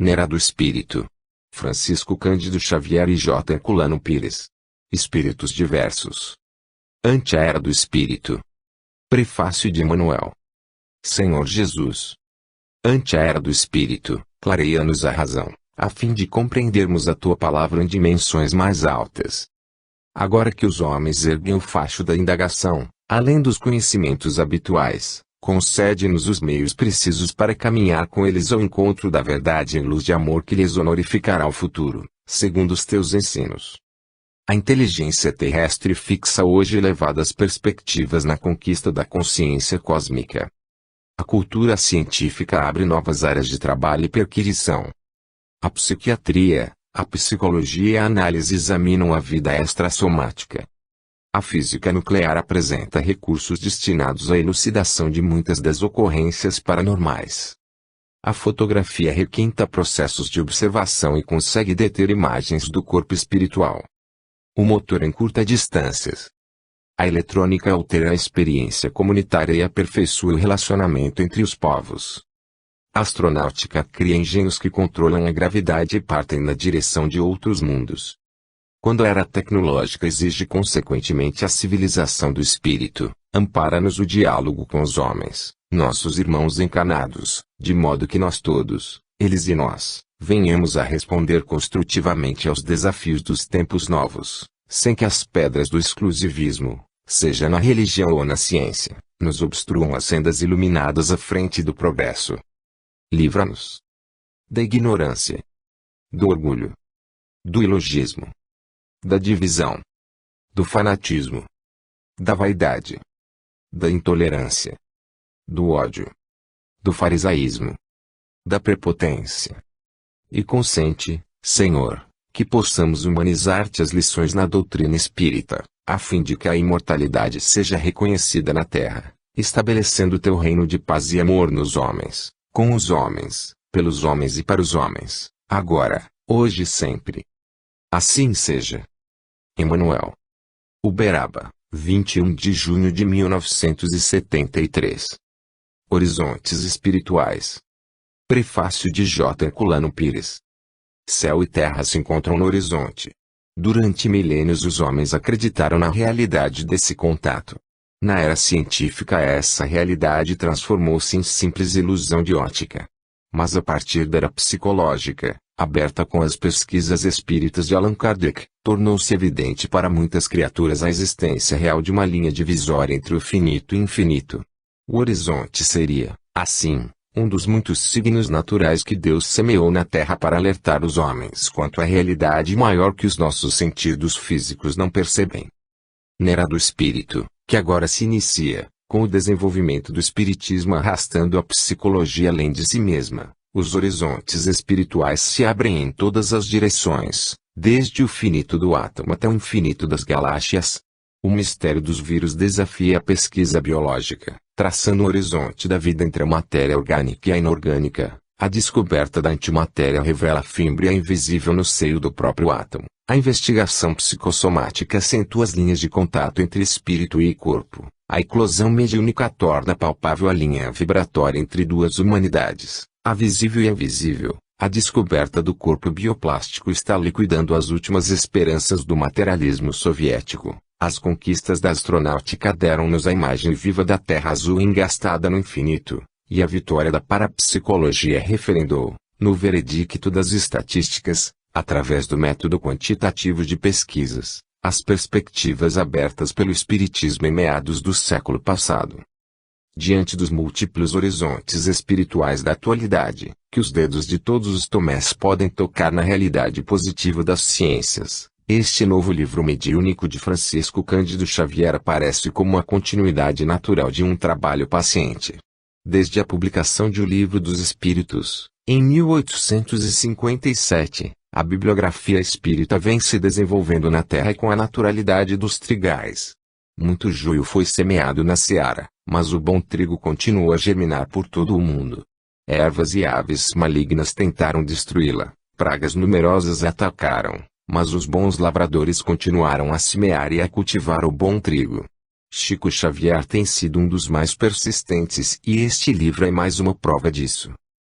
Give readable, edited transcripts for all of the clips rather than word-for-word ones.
Nera do Espírito. Francisco Cândido Xavier e J. Herculano Pires. Espíritos diversos. Ante a Era do Espírito. Prefácio de Emmanuel. Senhor Jesus. Ante a Era do Espírito, clareia-nos a razão, a fim de compreendermos a Tua palavra em dimensões mais altas. Agora que os homens erguem o facho da indagação, além dos conhecimentos habituais, concede-nos os meios precisos para caminhar com eles ao encontro da verdade em luz de amor que lhes honorificará o futuro, segundo os Teus ensinos. A inteligência terrestre fixa hoje elevadas perspectivas na conquista da consciência cósmica. A cultura científica abre novas áreas de trabalho e perquisição. A psiquiatria, a psicologia e a análise examinam a vida extrassomática. A física nuclear apresenta recursos destinados à elucidação de muitas das ocorrências paranormais. A fotografia requinta processos de observação e consegue deter imagens do corpo espiritual. O motor encurta distâncias. A eletrônica altera a experiência comunitária e aperfeiçoa o relacionamento entre os povos. A astronáutica cria engenhos que controlam a gravidade e partem na direção de outros mundos. Quando a era tecnológica exige consequentemente a civilização do espírito, ampara-nos o diálogo com os homens, nossos irmãos encarnados, de modo que nós todos, eles e nós, venhamos a responder construtivamente aos desafios dos tempos novos, sem que as pedras do exclusivismo, seja na religião ou na ciência, nos obstruam as sendas iluminadas à frente do progresso. Livra-nos da ignorância, do orgulho, do ilogismo, da divisão, do fanatismo, da vaidade, da intolerância, do ódio, do farisaísmo, da prepotência. E consente, Senhor, que possamos humanizar-te as lições na doutrina espírita, a fim de que a imortalidade seja reconhecida na terra, estabelecendo teu reino de paz e amor nos homens, com os homens, pelos homens e para os homens, agora, hoje e sempre. Assim seja. Emmanuel. Uberaba, 21 de junho de 1973. Horizontes Espirituais. Prefácio de J. Herculano Pires. Céu e terra se encontram no horizonte. Durante milênios os homens acreditaram na realidade desse contato. Na era científica essa realidade transformou-se em simples ilusão de ótica. Mas a partir da era psicológica, aberta com as pesquisas espíritas de Allan Kardec, tornou-se evidente para muitas criaturas a existência real de uma linha divisória entre o finito e infinito. O horizonte seria, assim, um dos muitos signos naturais que Deus semeou na Terra para alertar os homens quanto à realidade maior que os nossos sentidos físicos não percebem. Na era do Espírito, que agora se inicia, com o desenvolvimento do Espiritismo arrastando a psicologia além de si mesma, os horizontes espirituais se abrem em todas as direções, desde o finito do átomo até o infinito das galáxias. O mistério dos vírus desafia a pesquisa biológica, traçando o horizonte da vida entre a matéria orgânica e a inorgânica. A descoberta da antimatéria revela a fímbria invisível no seio do próprio átomo. A investigação psicossomática acentua as linhas de contato entre espírito e corpo. A eclosão mediúnica torna palpável a linha vibratória entre duas humanidades, a visível e a invisível. A descoberta do corpo bioplástico está liquidando as últimas esperanças do materialismo soviético. As conquistas da astronáutica deram-nos a imagem viva da Terra azul engastada no infinito, e a vitória da parapsicologia referendou, no veredicto das estatísticas, através do método quantitativo de pesquisas, as perspectivas abertas pelo Espiritismo em meados do século passado. Diante dos múltiplos horizontes espirituais da atualidade, que os dedos de todos os tomés podem tocar na realidade positiva das ciências, este novo livro mediúnico de Francisco Cândido Xavier aparece como a continuidade natural de um trabalho paciente. Desde a publicação de O Livro dos Espíritos, em 1857, a bibliografia espírita vem se desenvolvendo na Terra com a naturalidade dos trigais. Muito joio foi semeado na seara, mas o bom trigo continua a germinar por todo o mundo. Ervas e aves malignas tentaram destruí-la, pragas numerosas a atacaram. Mas os bons lavradores continuaram a semear e a cultivar o bom trigo. Chico Xavier tem sido um dos mais persistentes e este livro é mais uma prova disso.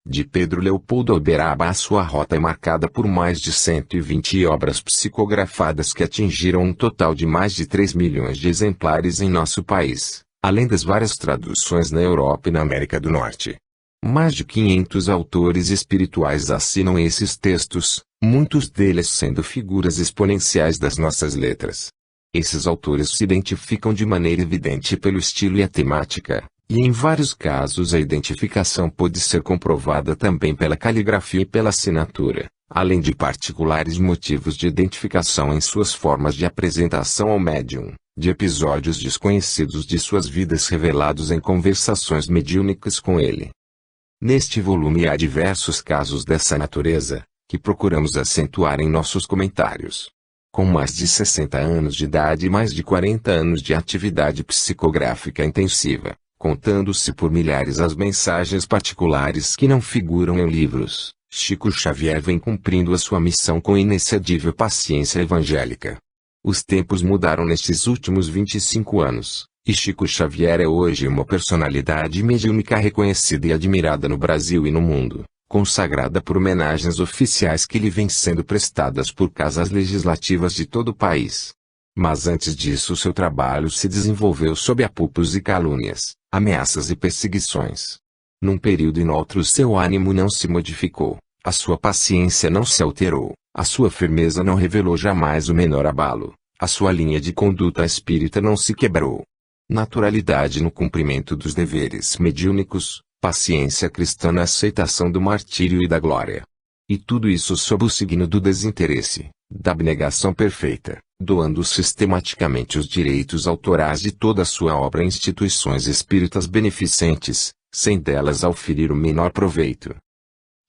de Pedro Leopoldo Alberaba. A sua rota é marcada por mais de 120 obras psicografadas que atingiram um total de mais de 3 milhões de exemplares em nosso país, além das várias traduções na Europa e na América do Norte. Mais de 500 autores espirituais assinam esses textos, muitos deles sendo figuras exponenciais das nossas letras. Esses autores se identificam de maneira evidente pelo estilo e a temática, e em vários casos a identificação pode ser comprovada também pela caligrafia e pela assinatura, além de particulares motivos de identificação em suas formas de apresentação ao médium, de episódios desconhecidos de suas vidas revelados em conversações mediúnicas com ele. Neste volume há diversos casos dessa natureza, que procuramos acentuar em nossos comentários. Com mais de 60 anos de idade e mais de 40 anos de atividade psicográfica intensiva, contando-se por milhares as mensagens particulares que não figuram em livros, Chico Xavier vem cumprindo a sua missão com inexcedível paciência evangélica. Os tempos mudaram nestes últimos 25 anos, e Chico Xavier é hoje uma personalidade mediúnica reconhecida e admirada no Brasil e no mundo, consagrada por homenagens oficiais que lhe vêm sendo prestadas por casas legislativas de todo o país. Mas antes disso seu trabalho se desenvolveu sob apupos e calúnias, ameaças e perseguições. Num período e noutro seu ânimo não se modificou, a sua paciência não se alterou, a sua firmeza não revelou jamais o menor abalo, a sua linha de conduta espírita não se quebrou. Naturalidade no cumprimento dos deveres mediúnicos, paciência cristã na aceitação do martírio e da glória. E tudo isso sob o signo do desinteresse, da abnegação perfeita, doando sistematicamente os direitos autorais de toda a sua obra a instituições espíritas beneficentes, sem delas auferir o menor proveito.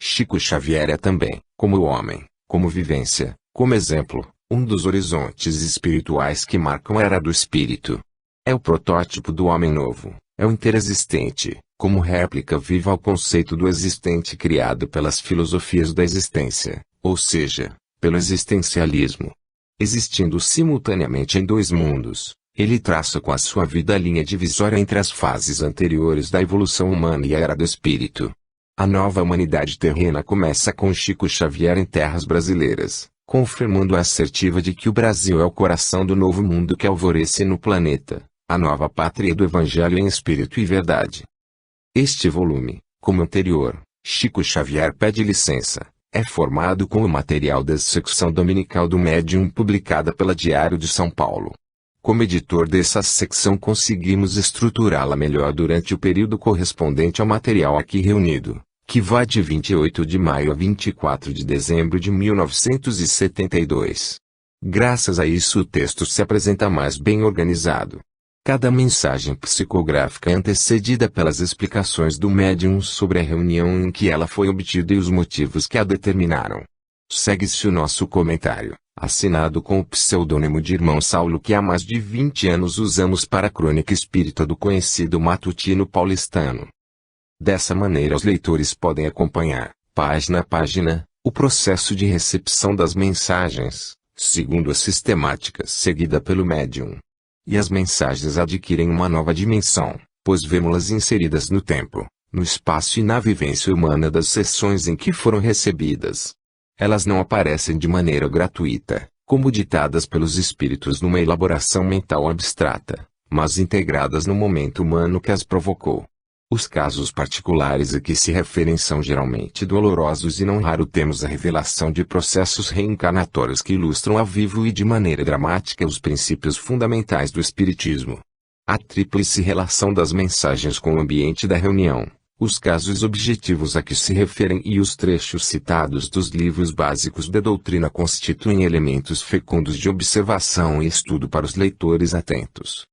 Chico Xavier é também, como homem, como vivência, como exemplo, um dos horizontes espirituais que marcam a era do espírito. É o protótipo do homem novo, é o interexistente, como réplica viva ao conceito do existente criado pelas filosofias da existência, ou seja, pelo existencialismo. Existindo simultaneamente em dois mundos, ele traça com a sua vida a linha divisória entre as fases anteriores da evolução humana e a era do espírito. A nova humanidade terrena começa com Chico Xavier em terras brasileiras, confirmando a assertiva de que o Brasil é o coração do novo mundo que alvorece no planeta, a nova pátria do Evangelho em espírito e verdade. Este volume, como o anterior, Chico Xavier pede licença, é formado com o material da secção dominical do Médium publicada pela Diário de São Paulo. Como editor dessa secção conseguimos estruturá-la melhor durante o período correspondente ao material aqui reunido, que vai de 28 de maio a 24 de dezembro de 1972. Graças a isso o texto se apresenta mais bem organizado. Cada mensagem psicográfica é antecedida pelas explicações do médium sobre a reunião em que ela foi obtida e os motivos que a determinaram. Segue-se o nosso comentário, assinado com o pseudônimo de Irmão Saulo que há mais de 20 anos usamos para a crônica espírita do conhecido matutino paulistano. Dessa maneira os leitores podem acompanhar, página a página, o processo de recepção das mensagens, segundo a sistemática seguida pelo médium. E as mensagens adquirem uma nova dimensão, pois vemos-las inseridas no tempo, no espaço e na vivência humana das sessões em que foram recebidas. Elas não aparecem de maneira gratuita, como ditadas pelos espíritos numa elaboração mental abstrata, mas integradas no momento humano que as provocou. Os casos particulares a que se referem são geralmente dolorosos e não raro temos a revelação de processos reencarnatórios que ilustram ao vivo e de maneira dramática os princípios fundamentais do Espiritismo. A tríplice relação das mensagens com o ambiente da reunião, os casos objetivos a que se referem e os trechos citados dos livros básicos da doutrina constituem elementos fecundos de observação e estudo para os leitores atentos.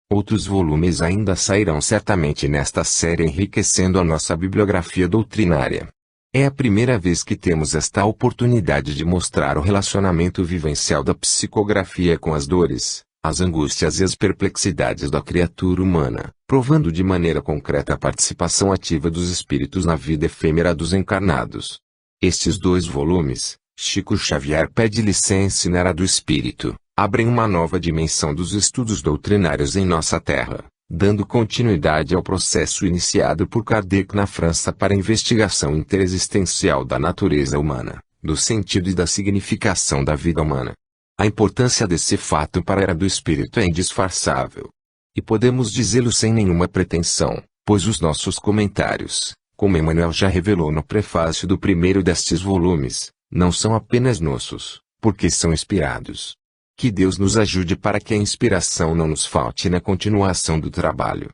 Outros volumes ainda sairão certamente nesta série enriquecendo a nossa bibliografia doutrinária. É a primeira vez que temos esta oportunidade de mostrar o relacionamento vivencial da psicografia com as dores, as angústias e as perplexidades da criatura humana, provando de maneira concreta a participação ativa dos espíritos na vida efêmera dos encarnados. Estes dois volumes, Chico Xavier pede licença na era do espírito, abrem uma nova dimensão dos estudos doutrinários em nossa terra, dando continuidade ao processo iniciado por Kardec na França para a investigação interexistencial da natureza humana, do sentido e da significação da vida humana. A importância desse fato para a era do espírito é indisfarçável. E podemos dizê-lo sem nenhuma pretensão, pois os nossos comentários, como Emmanuel já revelou no prefácio do primeiro destes volumes, não são apenas nossos, porque são inspirados. Que Deus nos ajude para que a inspiração não nos falte na continuação do trabalho.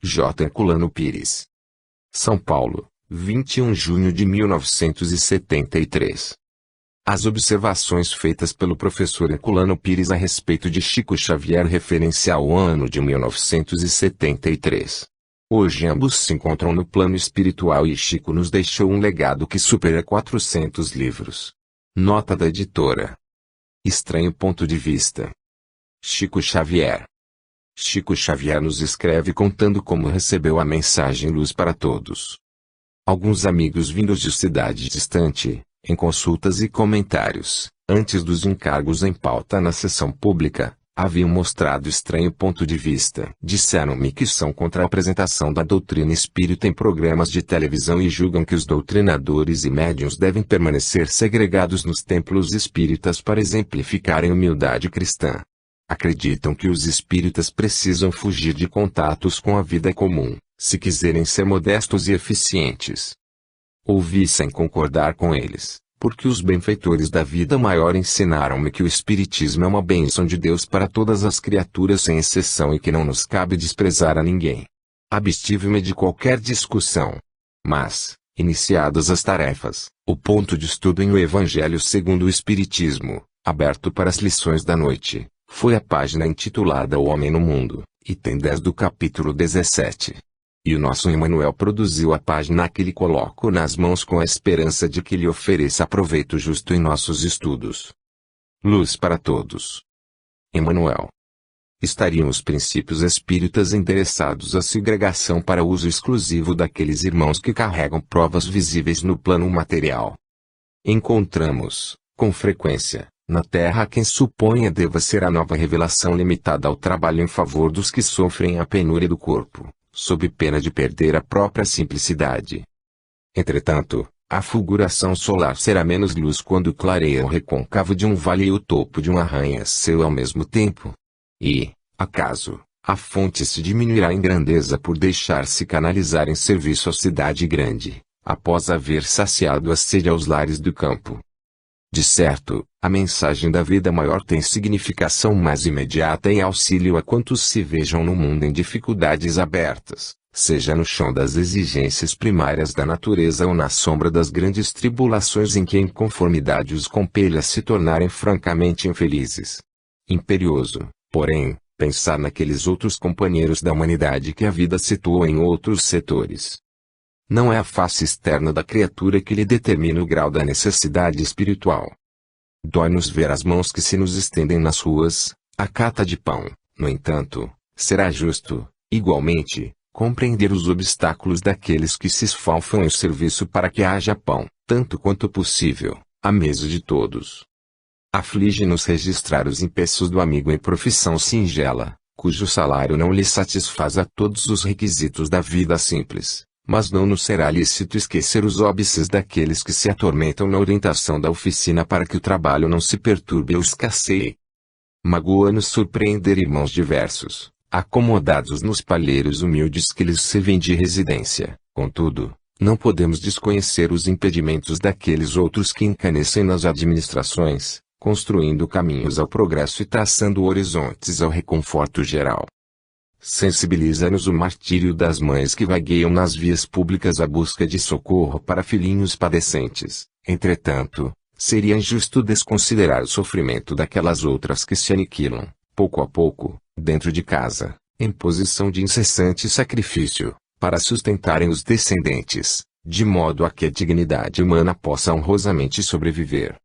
J. Herculano Pires. São Paulo, 21 de junho de 1973. As observações feitas pelo professor Herculano Pires a respeito de Chico Xavier referem-se ao ano de 1973. Hoje ambos se encontram no plano espiritual e Chico nos deixou um legado que supera 400 livros. Nota da editora. Estranho ponto de vista. Chico Xavier. Chico Xavier nos escreve contando como recebeu a mensagem Luz para Todos. Alguns amigos vindos de cidade distante, em consultas e comentários, antes dos encargos em pauta na sessão pública, haviam mostrado estranho ponto de vista. Disseram-me que são contra a apresentação da doutrina espírita em programas de televisão e julgam que os doutrinadores e médiuns devem permanecer segregados nos templos espíritas para exemplificarem humildade cristã. Acreditam que os espíritas precisam fugir de contatos com a vida comum, se quiserem ser modestos e eficientes. Ouvi sem concordar com eles, porque os benfeitores da vida maior ensinaram-me que o Espiritismo é uma bênção de Deus para todas as criaturas sem exceção e que não nos cabe desprezar a ninguém. Abstive-me de qualquer discussão. Mas, iniciadas as tarefas, o ponto de estudo em O Evangelho segundo o Espiritismo, aberto para as lições da noite, foi a página intitulada O Homem no Mundo, item 10 do capítulo 17. E o nosso Emmanuel produziu a página que lhe coloco nas mãos com a esperança de que lhe ofereça proveito justo em nossos estudos. Luz para todos. Emmanuel. Estariam os princípios espíritas interessados à segregação para uso exclusivo daqueles irmãos que carregam provas visíveis no plano material? Encontramos, com frequência, na Terra quem suponha deva ser a nova revelação limitada ao trabalho em favor dos que sofrem a penúria do corpo, sob pena de perder a própria simplicidade. Entretanto, a fulguração solar será menos luz quando clareia o recôncavo de um vale e o topo de um arranha-céu ao mesmo tempo. E, acaso, a fonte se diminuirá em grandeza por deixar-se canalizar em serviço à cidade grande, após haver saciado a sede aos lares do campo. De certo, a mensagem da vida maior tem significação mais imediata em auxílio a quantos se vejam no mundo em dificuldades abertas, seja no chão das exigências primárias da natureza ou na sombra das grandes tribulações em que a inconformidade os compele a se tornarem francamente infelizes. Imperioso, porém, pensar naqueles outros companheiros da humanidade que a vida situa em outros setores. Não é a face externa da criatura que lhe determina o grau da necessidade espiritual. Dói-nos ver as mãos que se nos estendem nas ruas, a cata de pão. No entanto, será justo, igualmente, compreender os obstáculos daqueles que se esfalfam em serviço para que haja pão, tanto quanto possível, à mesa de todos. Aflige-nos registrar os empeços do amigo em profissão singela, cujo salário não lhe satisfaz a todos os requisitos da vida simples. Mas não nos será lícito esquecer os óbices daqueles que se atormentam na orientação da oficina para que o trabalho não se perturbe ou escasseie. Magoa-nos surpreender irmãos diversos, acomodados nos palheiros humildes que lhes servem de residência. Contudo, não podemos desconhecer os impedimentos daqueles outros que encanecem nas administrações, construindo caminhos ao progresso e traçando horizontes ao reconforto geral. Sensibiliza-nos o martírio das mães que vagueiam nas vias públicas à busca de socorro para filhinhos padecentes. Entretanto, seria injusto desconsiderar o sofrimento daquelas outras que se aniquilam, pouco a pouco, dentro de casa, em posição de incessante sacrifício, para sustentarem os descendentes, de modo a que a dignidade humana possa honrosamente sobreviver.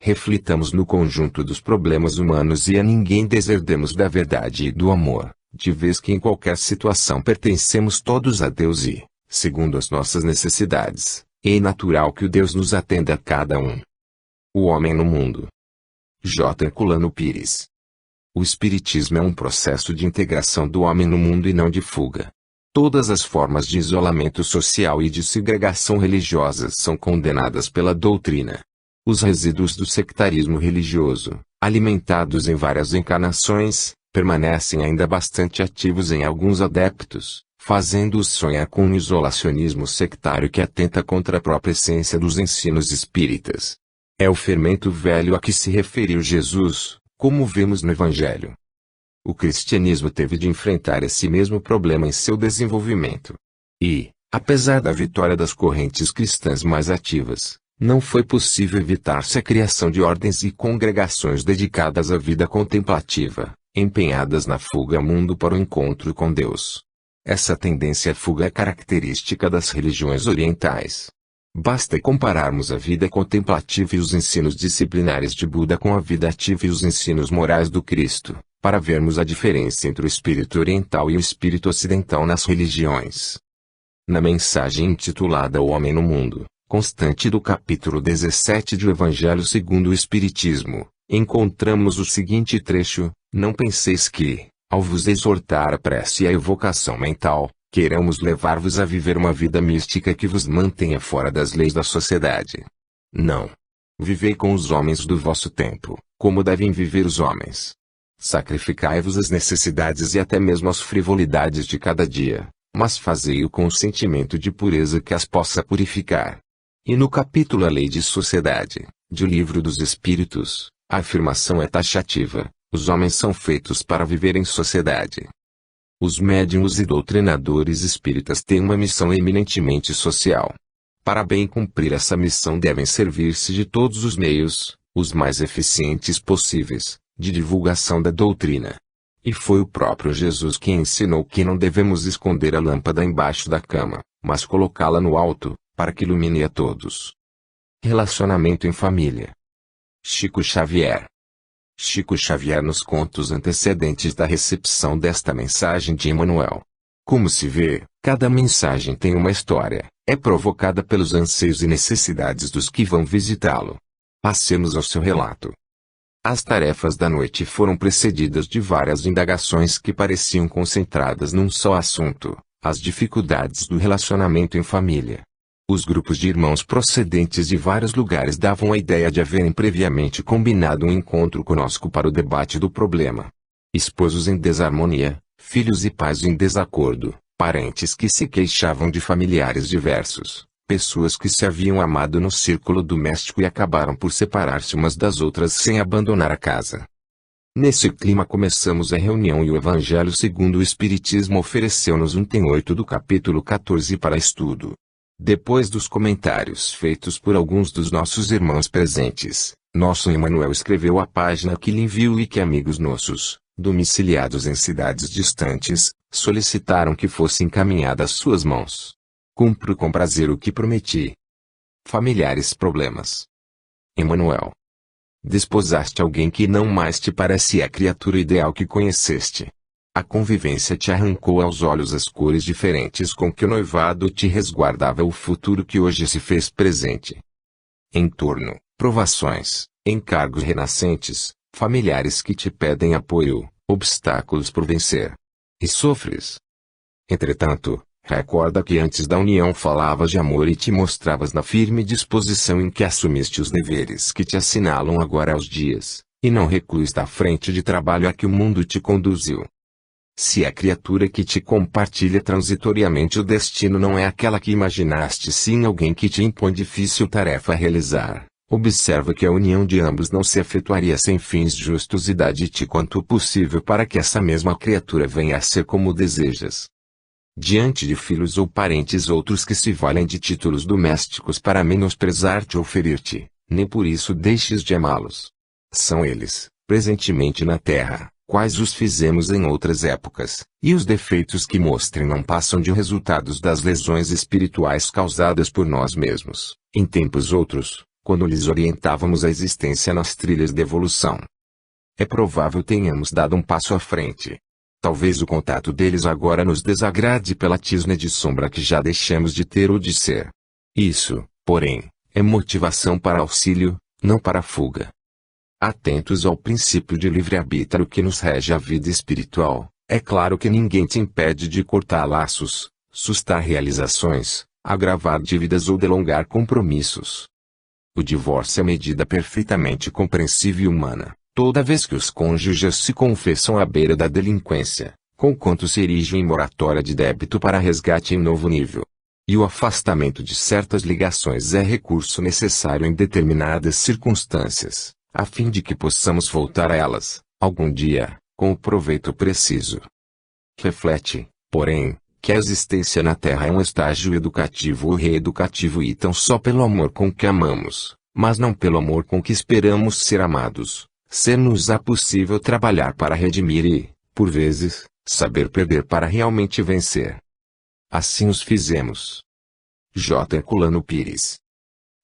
Reflitamos no conjunto dos problemas humanos e a ninguém deserdemos da verdade e do amor. De vez que em qualquer situação pertencemos todos a Deus e, segundo as nossas necessidades, é natural que o Deus nos atenda a cada um. O homem no mundo. J. Herculano Pires. O espiritismo é um processo de integração do homem no mundo e não de fuga. Todas as formas de isolamento social e de segregação religiosa são condenadas pela doutrina. Os resíduos do sectarismo religioso, alimentados em várias encarnações, permanecem ainda bastante ativos em alguns adeptos, fazendo-os sonhar com um isolacionismo sectário que atenta contra a própria essência dos ensinos espíritas. É o fermento velho a que se referiu Jesus, como vemos no Evangelho. O cristianismo teve de enfrentar esse mesmo problema em seu desenvolvimento. E, apesar da vitória das correntes cristãs mais ativas, não foi possível evitar-se a criação de ordens e congregações dedicadas à vida contemplativa, empenhadas na fuga ao mundo para o encontro com Deus. Essa tendência à fuga é característica das religiões orientais. Basta compararmos a vida contemplativa e os ensinos disciplinares de Buda com a vida ativa e os ensinos morais do Cristo, para vermos a diferença entre o espírito oriental e o espírito ocidental nas religiões. Na mensagem intitulada O Homem no Mundo, constante do capítulo 17 do Evangelho segundo o Espiritismo, encontramos o seguinte trecho: não penseis que, ao vos exortar a prece e a evocação mental, queiramos levar-vos a viver uma vida mística que vos mantenha fora das leis da sociedade. Não. Vivei com os homens do vosso tempo, como devem viver os homens. Sacrificai-vos às necessidades e até mesmo às frivolidades de cada dia, mas fazei-o com o sentimento de pureza que as possa purificar. E no capítulo A Lei de Sociedade, de O Livro dos Espíritos, a afirmação é taxativa: os homens são feitos para viver em sociedade. Os médiuns e doutrinadores espíritas têm uma missão eminentemente social. Para bem cumprir essa missão devem servir-se de todos os meios, os mais eficientes possíveis, de divulgação da doutrina. E foi o próprio Jesus quem ensinou que não devemos esconder a lâmpada embaixo da cama, mas colocá-la no alto, para que ilumine a todos. Relacionamento em família. Chico Xavier. Chico Xavier nos contos antecedentes da recepção desta mensagem de Emmanuel. Como se vê, cada mensagem tem uma história, é provocada pelos anseios e necessidades dos que vão visitá-lo. Passemos ao seu relato. As tarefas da noite foram precedidas de várias indagações que pareciam concentradas num só assunto: as dificuldades do relacionamento em família. Os grupos de irmãos procedentes de vários lugares davam a ideia de haverem previamente combinado um encontro conosco para o debate do problema. Esposos em desarmonia, filhos e pais em desacordo, parentes que se queixavam de familiares diversos, pessoas que se haviam amado no círculo doméstico e acabaram por separar-se umas das outras sem abandonar a casa. Nesse clima começamos a reunião e o Evangelho segundo o Espiritismo ofereceu-nos um item 8 do capítulo 14 para estudo. Depois dos comentários feitos por alguns dos nossos irmãos presentes, nosso Emmanuel escreveu a página que lhe enviou e que amigos nossos, domiciliados em cidades distantes, solicitaram que fosse encaminhada às suas mãos. Cumpro com prazer o que prometi. Familiares problemas. Emmanuel. Desposaste alguém que não mais te parecia a criatura ideal que conheceste. A convivência te arrancou aos olhos as cores diferentes com que o noivado te resguardava o futuro que hoje se fez presente. Entorno, provações, encargos renascentes, familiares que te pedem apoio, obstáculos por vencer. E sofres. Entretanto, recorda que antes da união falavas de amor e te mostravas na firme disposição em que assumiste os deveres que te assinalam agora aos dias, e não recues da frente de trabalho a que o mundo te conduziu. Se a criatura que te compartilha transitoriamente o destino não é aquela que imaginaste, sim alguém que te impõe difícil tarefa a realizar, observa que a união de ambos não se efetuaria sem fins justos e dá-te quanto possível para que essa mesma criatura venha a ser como desejas. Diante de filhos ou parentes outros que se valem de títulos domésticos para menosprezar-te ou ferir-te, nem por isso deixes de amá-los. São eles, presentemente na terra, quais os fizemos em outras épocas, e os defeitos que mostrem não passam de resultados das lesões espirituais causadas por nós mesmos, em tempos outros, quando lhes orientávamos a existência nas trilhas de evolução. É provável tenhamos dado um passo à frente. Talvez o contato deles agora nos desagrade pela tisna de sombra que já deixamos de ter ou de ser. Isso, porém, é motivação para auxílio, não para fuga. Atentos ao princípio de livre-arbítrio que nos rege a vida espiritual, é claro que ninguém te impede de cortar laços, sustar realizações, agravar dívidas ou delongar compromissos. O divórcio é medida perfeitamente compreensível e humana, toda vez que os cônjuges se confessam à beira da delinquência, conquanto se erigem em moratória de débito para resgate em novo nível. E o afastamento de certas ligações é recurso necessário em determinadas circunstâncias, a fim de que possamos voltar a elas, algum dia, com o proveito preciso. Reflete, porém, que a existência na Terra é um estágio educativo ou reeducativo e tão só pelo amor com que amamos, mas não pelo amor com que esperamos ser amados, ser-nos-á possível trabalhar para redimir e, por vezes, saber perder para realmente vencer. Assim os fizemos. J. Herculano Pires.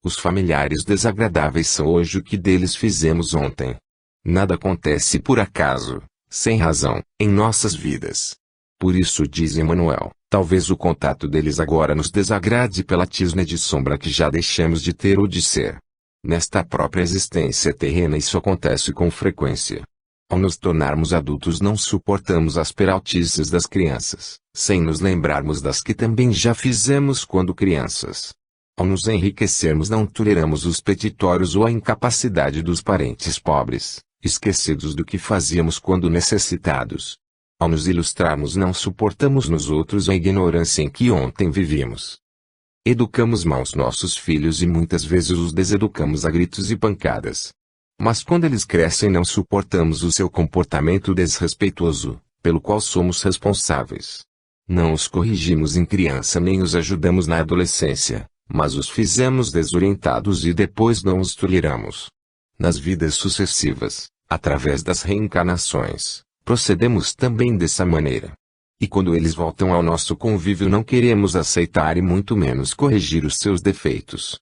Os familiares desagradáveis são hoje o que deles fizemos ontem. Nada acontece por acaso, sem razão, em nossas vidas. Por isso diz Emmanuel, talvez o contato deles agora nos desagrade pela tisna de sombra que já deixamos de ter ou de ser. Nesta própria existência terrena isso acontece com frequência. Ao nos tornarmos adultos não suportamos as peraltices das crianças, sem nos lembrarmos das que também já fizemos quando crianças. Ao nos enriquecermos não toleramos os petitórios ou a incapacidade dos parentes pobres, esquecidos do que fazíamos quando necessitados. Ao nos ilustrarmos não suportamos nos outros a ignorância em que ontem vivíamos. Educamos mal os nossos filhos e muitas vezes os deseducamos a gritos e pancadas. Mas quando eles crescem não suportamos o seu comportamento desrespeitoso, pelo qual somos responsáveis. Não os corrigimos em criança nem os ajudamos na adolescência, mas os fizemos desorientados e depois não os toleramos. Nas vidas sucessivas, através das reencarnações, procedemos também dessa maneira. E quando eles voltam ao nosso convívio não queremos aceitar e muito menos corrigir os seus defeitos.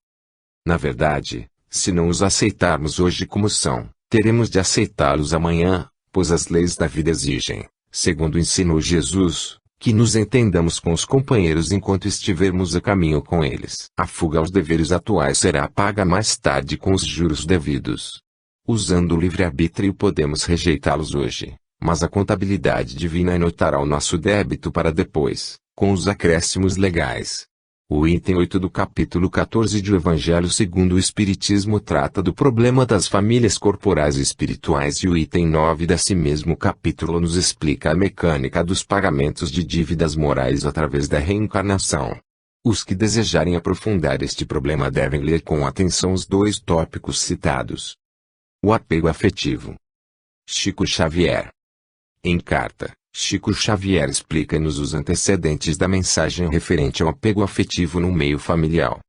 Na verdade, se não os aceitarmos hoje como são, teremos de aceitá-los amanhã, pois as leis da vida exigem, segundo ensinou Jesus, que nos entendamos com os companheiros enquanto estivermos a caminho com eles. A fuga aos deveres atuais será paga mais tarde com os juros devidos. Usando o livre-arbítrio podemos rejeitá-los hoje, mas a contabilidade divina anotará o nosso débito para depois, com os acréscimos legais. O item 8 do capítulo 14 do Evangelho segundo o Espiritismo trata do problema das famílias corporais e espirituais e o item 9 desse mesmo capítulo nos explica a mecânica dos pagamentos de dívidas morais através da reencarnação. Os que desejarem aprofundar este problema devem ler com atenção os dois tópicos citados. O apego afetivo. Chico Xavier. Em carta, Chico Xavier explica-nos os antecedentes da mensagem referente ao apego afetivo no meio familiar.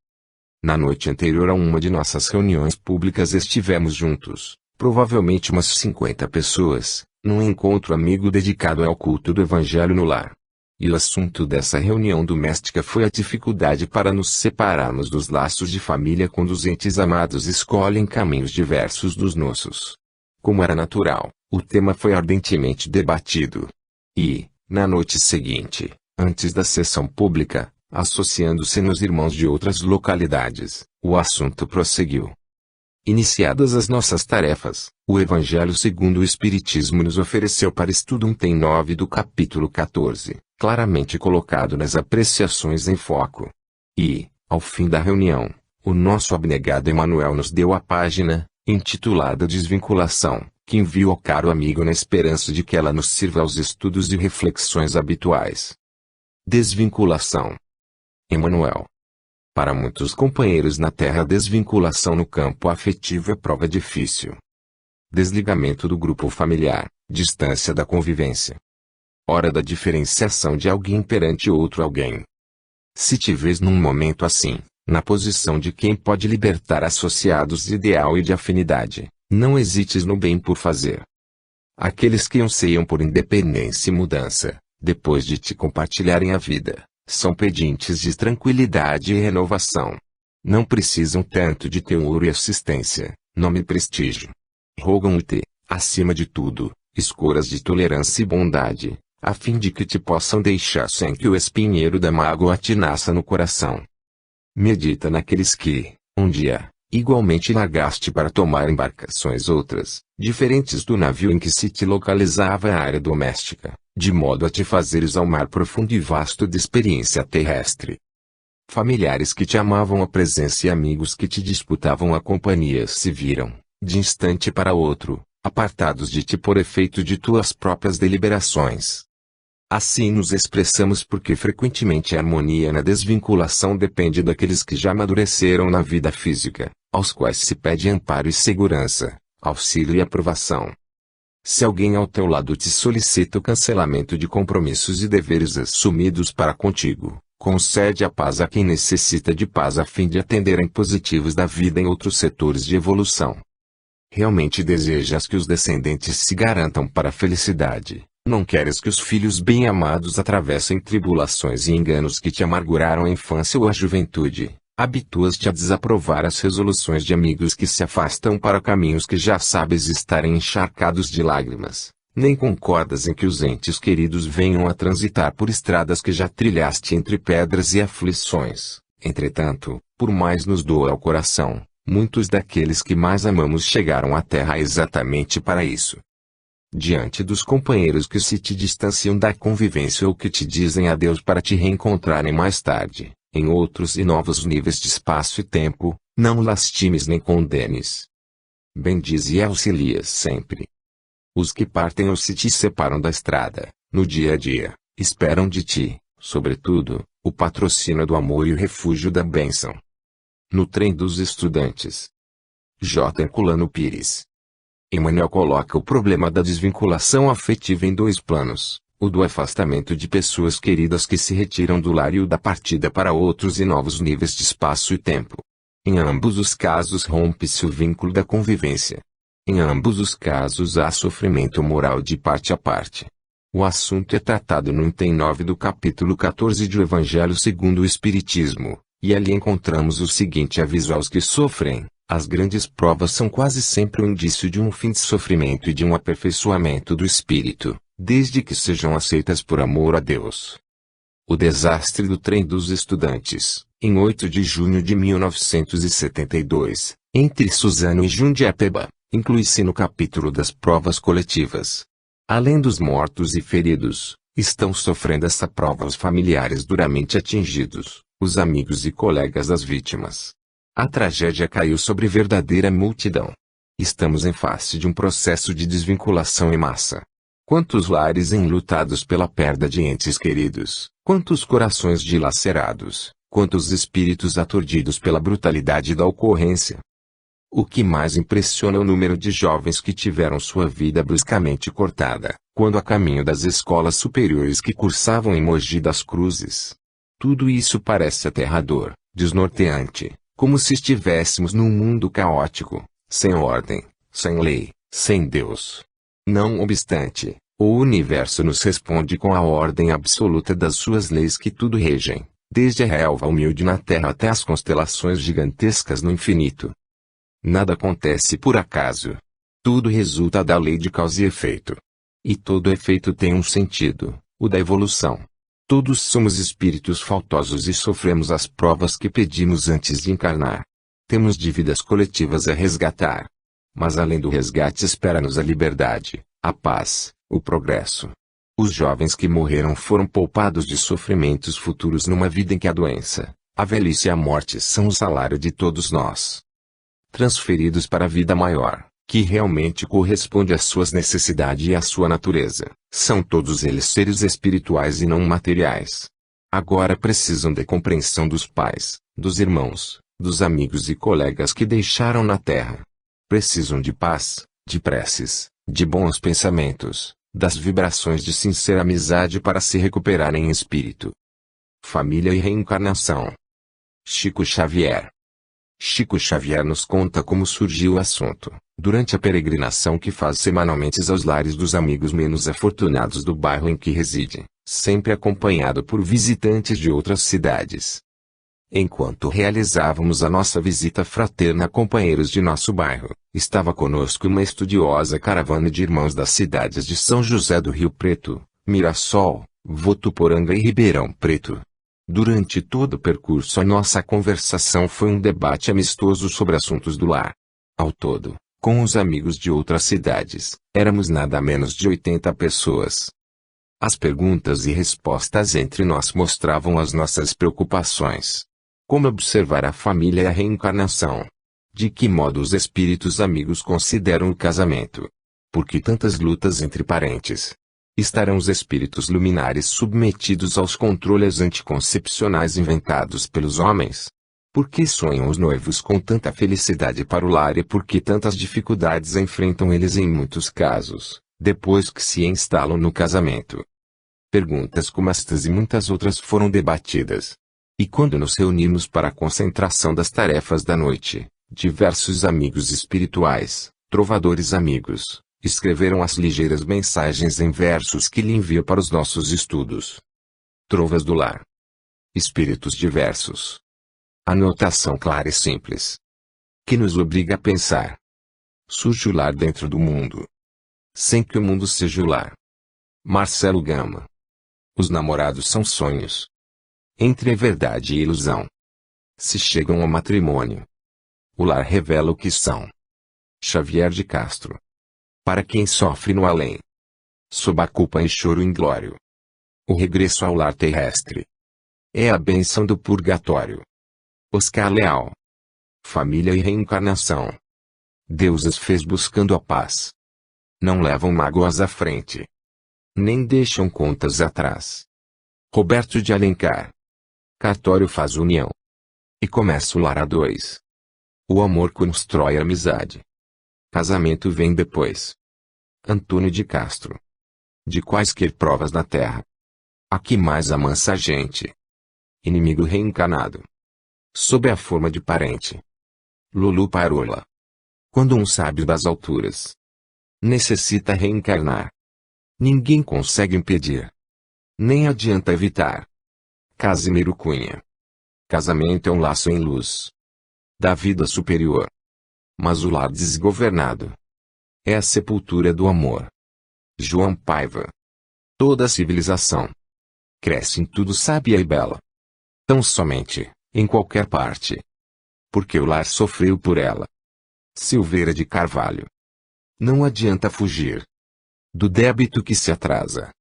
Na noite anterior a uma de nossas reuniões públicas estivemos juntos, provavelmente umas 50 pessoas, num encontro amigo dedicado ao culto do Evangelho no lar. E o assunto dessa reunião doméstica foi a dificuldade para nos separarmos dos laços de família quando os entes amados escolhem caminhos diversos dos nossos. Como era natural, o tema foi ardentemente debatido. E, na noite seguinte, antes da sessão pública, associando-se-nos irmãos de outras localidades, o assunto prosseguiu. Iniciadas as nossas tarefas, o Evangelho segundo o Espiritismo nos ofereceu para estudo um item 9 do capítulo 14, claramente colocado nas apreciações em foco. E, ao fim da reunião, o nosso abnegado Emmanuel nos deu a página, intitulada Desvinculação, que envio ao caro amigo na esperança de que ela nos sirva aos estudos e reflexões habituais. Desvinculação. Emmanuel. Para muitos companheiros na Terra a desvinculação no campo afetivo é prova difícil. Desligamento do grupo familiar, distância da convivência. Hora da diferenciação de alguém perante outro alguém. Se te vês num momento assim, na posição de quem pode libertar associados de ideal e de afinidade, não hesites no bem por fazer. Aqueles que anseiam por independência e mudança, depois de te compartilharem a vida, são pedintes de tranquilidade e renovação. Não precisam tanto de teu ouro e assistência, nome e prestígio. Rogam-te, acima de tudo, escoras de tolerância e bondade, a fim de que te possam deixar sem que o espinheiro da mágoa te nasça no coração. Medita naqueles que, um dia, Igualmente largaste para tomar embarcações outras, diferentes do navio em que se te localizava a área doméstica, de modo a te fazeres ao mar profundo e vasto de experiência terrestre. Familiares que te amavam a presença e amigos que te disputavam a companhia se viram, de instante para outro, apartados de ti por efeito de tuas próprias deliberações. Assim nos expressamos porque frequentemente a harmonia na desvinculação depende daqueles que já amadureceram na vida física, aos quais se pede amparo e segurança, auxílio e aprovação. Se alguém ao teu lado te solicita o cancelamento de compromissos e deveres assumidos para contigo, concede a paz a quem necessita de paz a fim de atender a impositivos da vida em outros setores de evolução. Realmente desejas que os descendentes se garantam para a felicidade. Não queres que os filhos bem-amados atravessem tribulações e enganos que te amarguraram a infância ou a juventude. Habituas-te a desaprovar as resoluções de amigos que se afastam para caminhos que já sabes estarem encharcados de lágrimas. Nem concordas em que os entes queridos venham a transitar por estradas que já trilhaste entre pedras e aflições. Entretanto, por mais nos doa ao coração, muitos daqueles que mais amamos chegaram à Terra exatamente para isso. Diante dos companheiros que se te distanciam da convivência ou que te dizem adeus para te reencontrarem mais tarde, em outros e novos níveis de espaço e tempo, não lastimes nem condenes. Bendize e auxilias sempre. Os que partem ou se te separam da estrada, no dia a dia, esperam de ti, sobretudo, o patrocínio do amor e o refúgio da bênção. No trem dos estudantes. J. Herculano Pires. Emmanuel coloca o problema da desvinculação afetiva em dois planos, o do afastamento de pessoas queridas que se retiram do lar e o da partida para outros e novos níveis de espaço e tempo. Em ambos os casos rompe-se o vínculo da convivência. Em ambos os casos há sofrimento moral de parte a parte. O assunto é tratado no item 9 do capítulo 14 do Evangelho segundo o Espiritismo, e ali encontramos o seguinte aviso aos que sofrem. As grandes provas são quase sempre um indício de um fim de sofrimento e de um aperfeiçoamento do espírito, desde que sejam aceitas por amor a Deus. O desastre do trem dos estudantes, em 8 de junho de 1972, entre Suzano e Jundiapeba, inclui-se no capítulo das provas coletivas. Além dos mortos e feridos, estão sofrendo essa prova os familiares duramente atingidos, os amigos e colegas das vítimas. A tragédia caiu sobre verdadeira multidão. Estamos em face de um processo de desvinculação em massa. Quantos lares enlutados pela perda de entes queridos, quantos corações dilacerados, quantos espíritos aturdidos pela brutalidade da ocorrência. O que mais impressiona é o número de jovens que tiveram sua vida bruscamente cortada, quando a caminho das escolas superiores que cursavam em Mogi das Cruzes. Tudo isso parece aterrador, desnorteante. Como se estivéssemos num mundo caótico, sem ordem, sem lei, sem Deus. Não obstante, o universo nos responde com a ordem absoluta das suas leis que tudo regem, desde a relva humilde na terra até as constelações gigantescas no infinito. Nada acontece por acaso. Tudo resulta da lei de causa e efeito. E todo efeito tem um sentido, o da evolução. Todos somos espíritos faltosos e sofremos as provas que pedimos antes de encarnar. Temos dívidas coletivas a resgatar. Mas além do resgate espera-nos a liberdade, a paz, o progresso. Os jovens que morreram foram poupados de sofrimentos futuros numa vida em que a doença, a velhice e a morte são o salário de todos nós. Transferidos para a vida maior, que realmente corresponde às suas necessidades e à sua natureza, são todos eles seres espirituais e não materiais. Agora precisam da compreensão dos pais, dos irmãos, dos amigos e colegas que deixaram na terra. Precisam de paz, de preces, de bons pensamentos, das vibrações de sincera amizade para se recuperarem em espírito. Família e reencarnação. Chico Xavier. Chico Xavier nos conta como surgiu o assunto, durante a peregrinação que faz semanalmente aos lares dos amigos menos afortunados do bairro em que reside, sempre acompanhado por visitantes de outras cidades. Enquanto realizávamos a nossa visita fraterna a companheiros de nosso bairro, estava conosco uma estudiosa caravana de irmãos das cidades de São José do Rio Preto, Mirassol, Votuporanga e Ribeirão Preto. Durante todo o percurso a nossa conversação foi um debate amistoso sobre assuntos do lar. Ao todo, com os amigos de outras cidades, éramos nada menos de 80 pessoas. As perguntas e respostas entre nós mostravam as nossas preocupações. Como observar a família e a reencarnação? De que modo os espíritos amigos consideram o casamento? Por que tantas lutas entre parentes? Estarão os espíritos luminares submetidos aos controles anticoncepcionais inventados pelos homens? Por que sonham os noivos com tanta felicidade para o lar e por que tantas dificuldades enfrentam eles em muitos casos, depois que se instalam no casamento? Perguntas como estas e muitas outras foram debatidas. E quando nos reunimos para a concentração das tarefas da noite, diversos amigos espirituais, trovadores amigos, escreveram as ligeiras mensagens em versos que lhe envio para os nossos estudos. Trovas do lar. Espíritos diversos. Anotação clara e simples. Que nos obriga a pensar. Surge o lar dentro do mundo. Sem que o mundo seja o lar. Marcelo Gama. Os namorados são sonhos. Entre a verdade e a ilusão. Se chegam ao matrimônio. O lar revela o que são. Xavier de Castro. Para quem sofre no além. Sob a culpa e choro inglório. O regresso ao lar terrestre. É a bênção do purgatório. Oscar Leal. Família e reencarnação. Deus os fez buscando a paz. Não levam mágoas à frente. Nem deixam contas atrás. Roberto de Alencar. Cartório faz união. E começa o lar a dois. O amor constrói a amizade. Casamento vem depois. Antônio de Castro. De quaisquer provas na terra. Aqui mais amansa a gente. Inimigo reencarnado. Sob a forma de parente. Lulu Parola. Quando um sábio das alturas necessita reencarnar, ninguém consegue impedir. Nem adianta evitar. Casimiro Cunha. Casamento é um laço em luz da vida superior. Mas o lar desgovernado é a sepultura do amor. João Paiva. Toda civilização cresce em tudo sábia e bela. Tão somente, em qualquer parte. Porque o lar sofreu por ela. Silveira de Carvalho. Não adianta fugir do débito que se atrasa.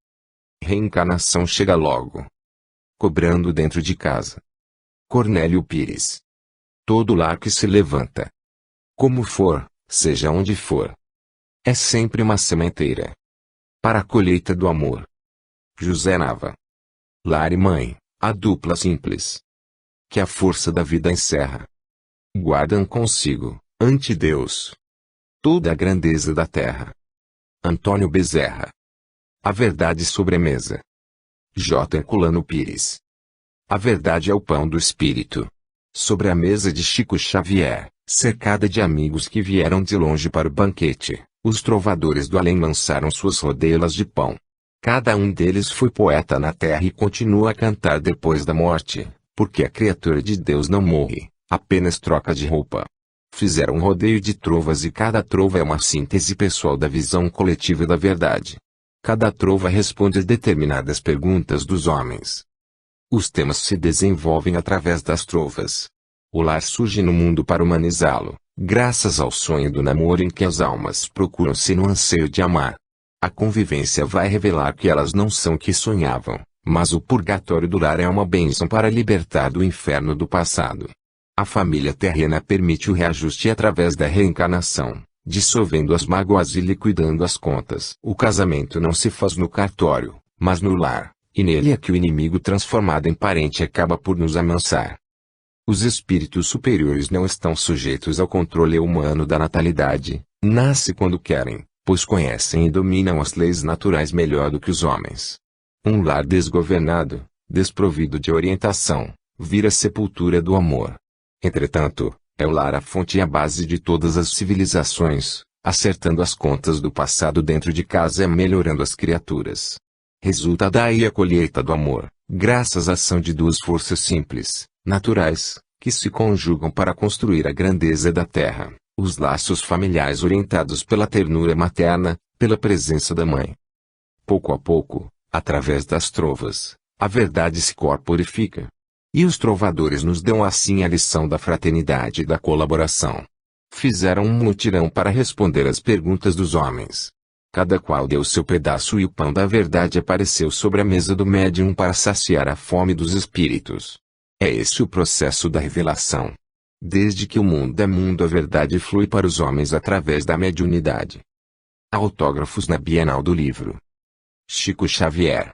Reencarnação chega logo. Cobrando dentro de casa. Cornélio Pires. Todo lar que se levanta. Como for, seja onde for. É sempre uma sementeira. Para a colheita do amor. José Nava. Lar e mãe, a dupla simples. Que a força da vida encerra. Guardam consigo, ante Deus, toda a grandeza da terra. Antônio Bezerra. A verdade sobre a mesa. J. Herculano Pires. A verdade é o pão do espírito. Sobre a mesa de Chico Xavier, cercada de amigos que vieram de longe para o banquete, os trovadores do além lançaram suas rodelas de pão. Cada um deles foi poeta na terra e continua a cantar depois da morte, porque a criatura de Deus não morre, apenas troca de roupa. Fizeram um rodeio de trovas e cada trova é uma síntese pessoal da visão coletiva da verdade. Cada trova responde a determinadas perguntas dos homens. Os temas se desenvolvem através das trovas. O lar surge no mundo para humanizá-lo, graças ao sonho do namoro em que as almas procuram-se no anseio de amar. A convivência vai revelar que elas não são o que sonhavam, mas o purgatório do lar é uma bênção para libertar do inferno do passado. A família terrena permite o reajuste através da reencarnação, dissolvendo as mágoas e liquidando as contas. O casamento não se faz no cartório, mas no lar, e nele é que o inimigo transformado em parente acaba por nos amansar. Os espíritos superiores não estão sujeitos ao controle humano da natalidade, nasce quando querem, pois conhecem e dominam as leis naturais melhor do que os homens. Um lar desgovernado, desprovido de orientação, vira sepultura do amor. Entretanto, é o lar a fonte e a base de todas as civilizações, acertando as contas do passado dentro de casa e melhorando as criaturas. Resulta daí a colheita do amor, graças à ação de duas forças simples, naturais, que se conjugam para construir a grandeza da terra, os laços familiares orientados pela ternura materna, pela presença da mãe. Pouco a pouco, através das trovas, a verdade se corporifica, E os trovadores nos dão assim a lição da fraternidade e da colaboração. Fizeram um mutirão para responder às perguntas dos homens. Cada qual deu seu pedaço e o pão da verdade apareceu sobre a mesa do médium para saciar a fome dos espíritos. É esse o processo da revelação. Desde que o mundo é mundo, a verdade flui para os homens através da mediunidade. Autógrafos na Bienal do Livro. Chico Xavier.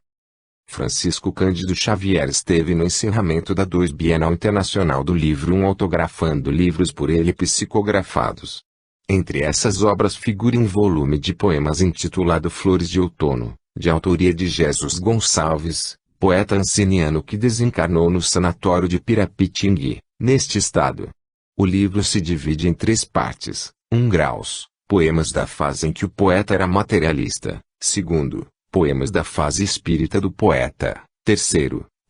Francisco Cândido Xavier esteve no encerramento da Bienal Internacional do Livro autografando livros por ele psicografados. Entre essas obras figura um volume de poemas intitulado Flores de Outono, de autoria de Jesus Gonçalves, poeta anceniano que desencarnou no sanatório de Pirapitingui, neste estado. O livro se divide em 3 partes: 1 graus, poemas da fase em que o poeta era materialista; 2, poemas da fase espírita do poeta; 3,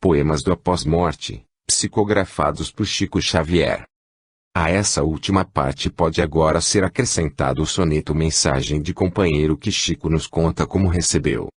poemas do após-morte, psicografados por Chico Xavier. A essa última parte pode agora ser acrescentado o soneto Mensagem de Companheiro que Chico nos conta como recebeu.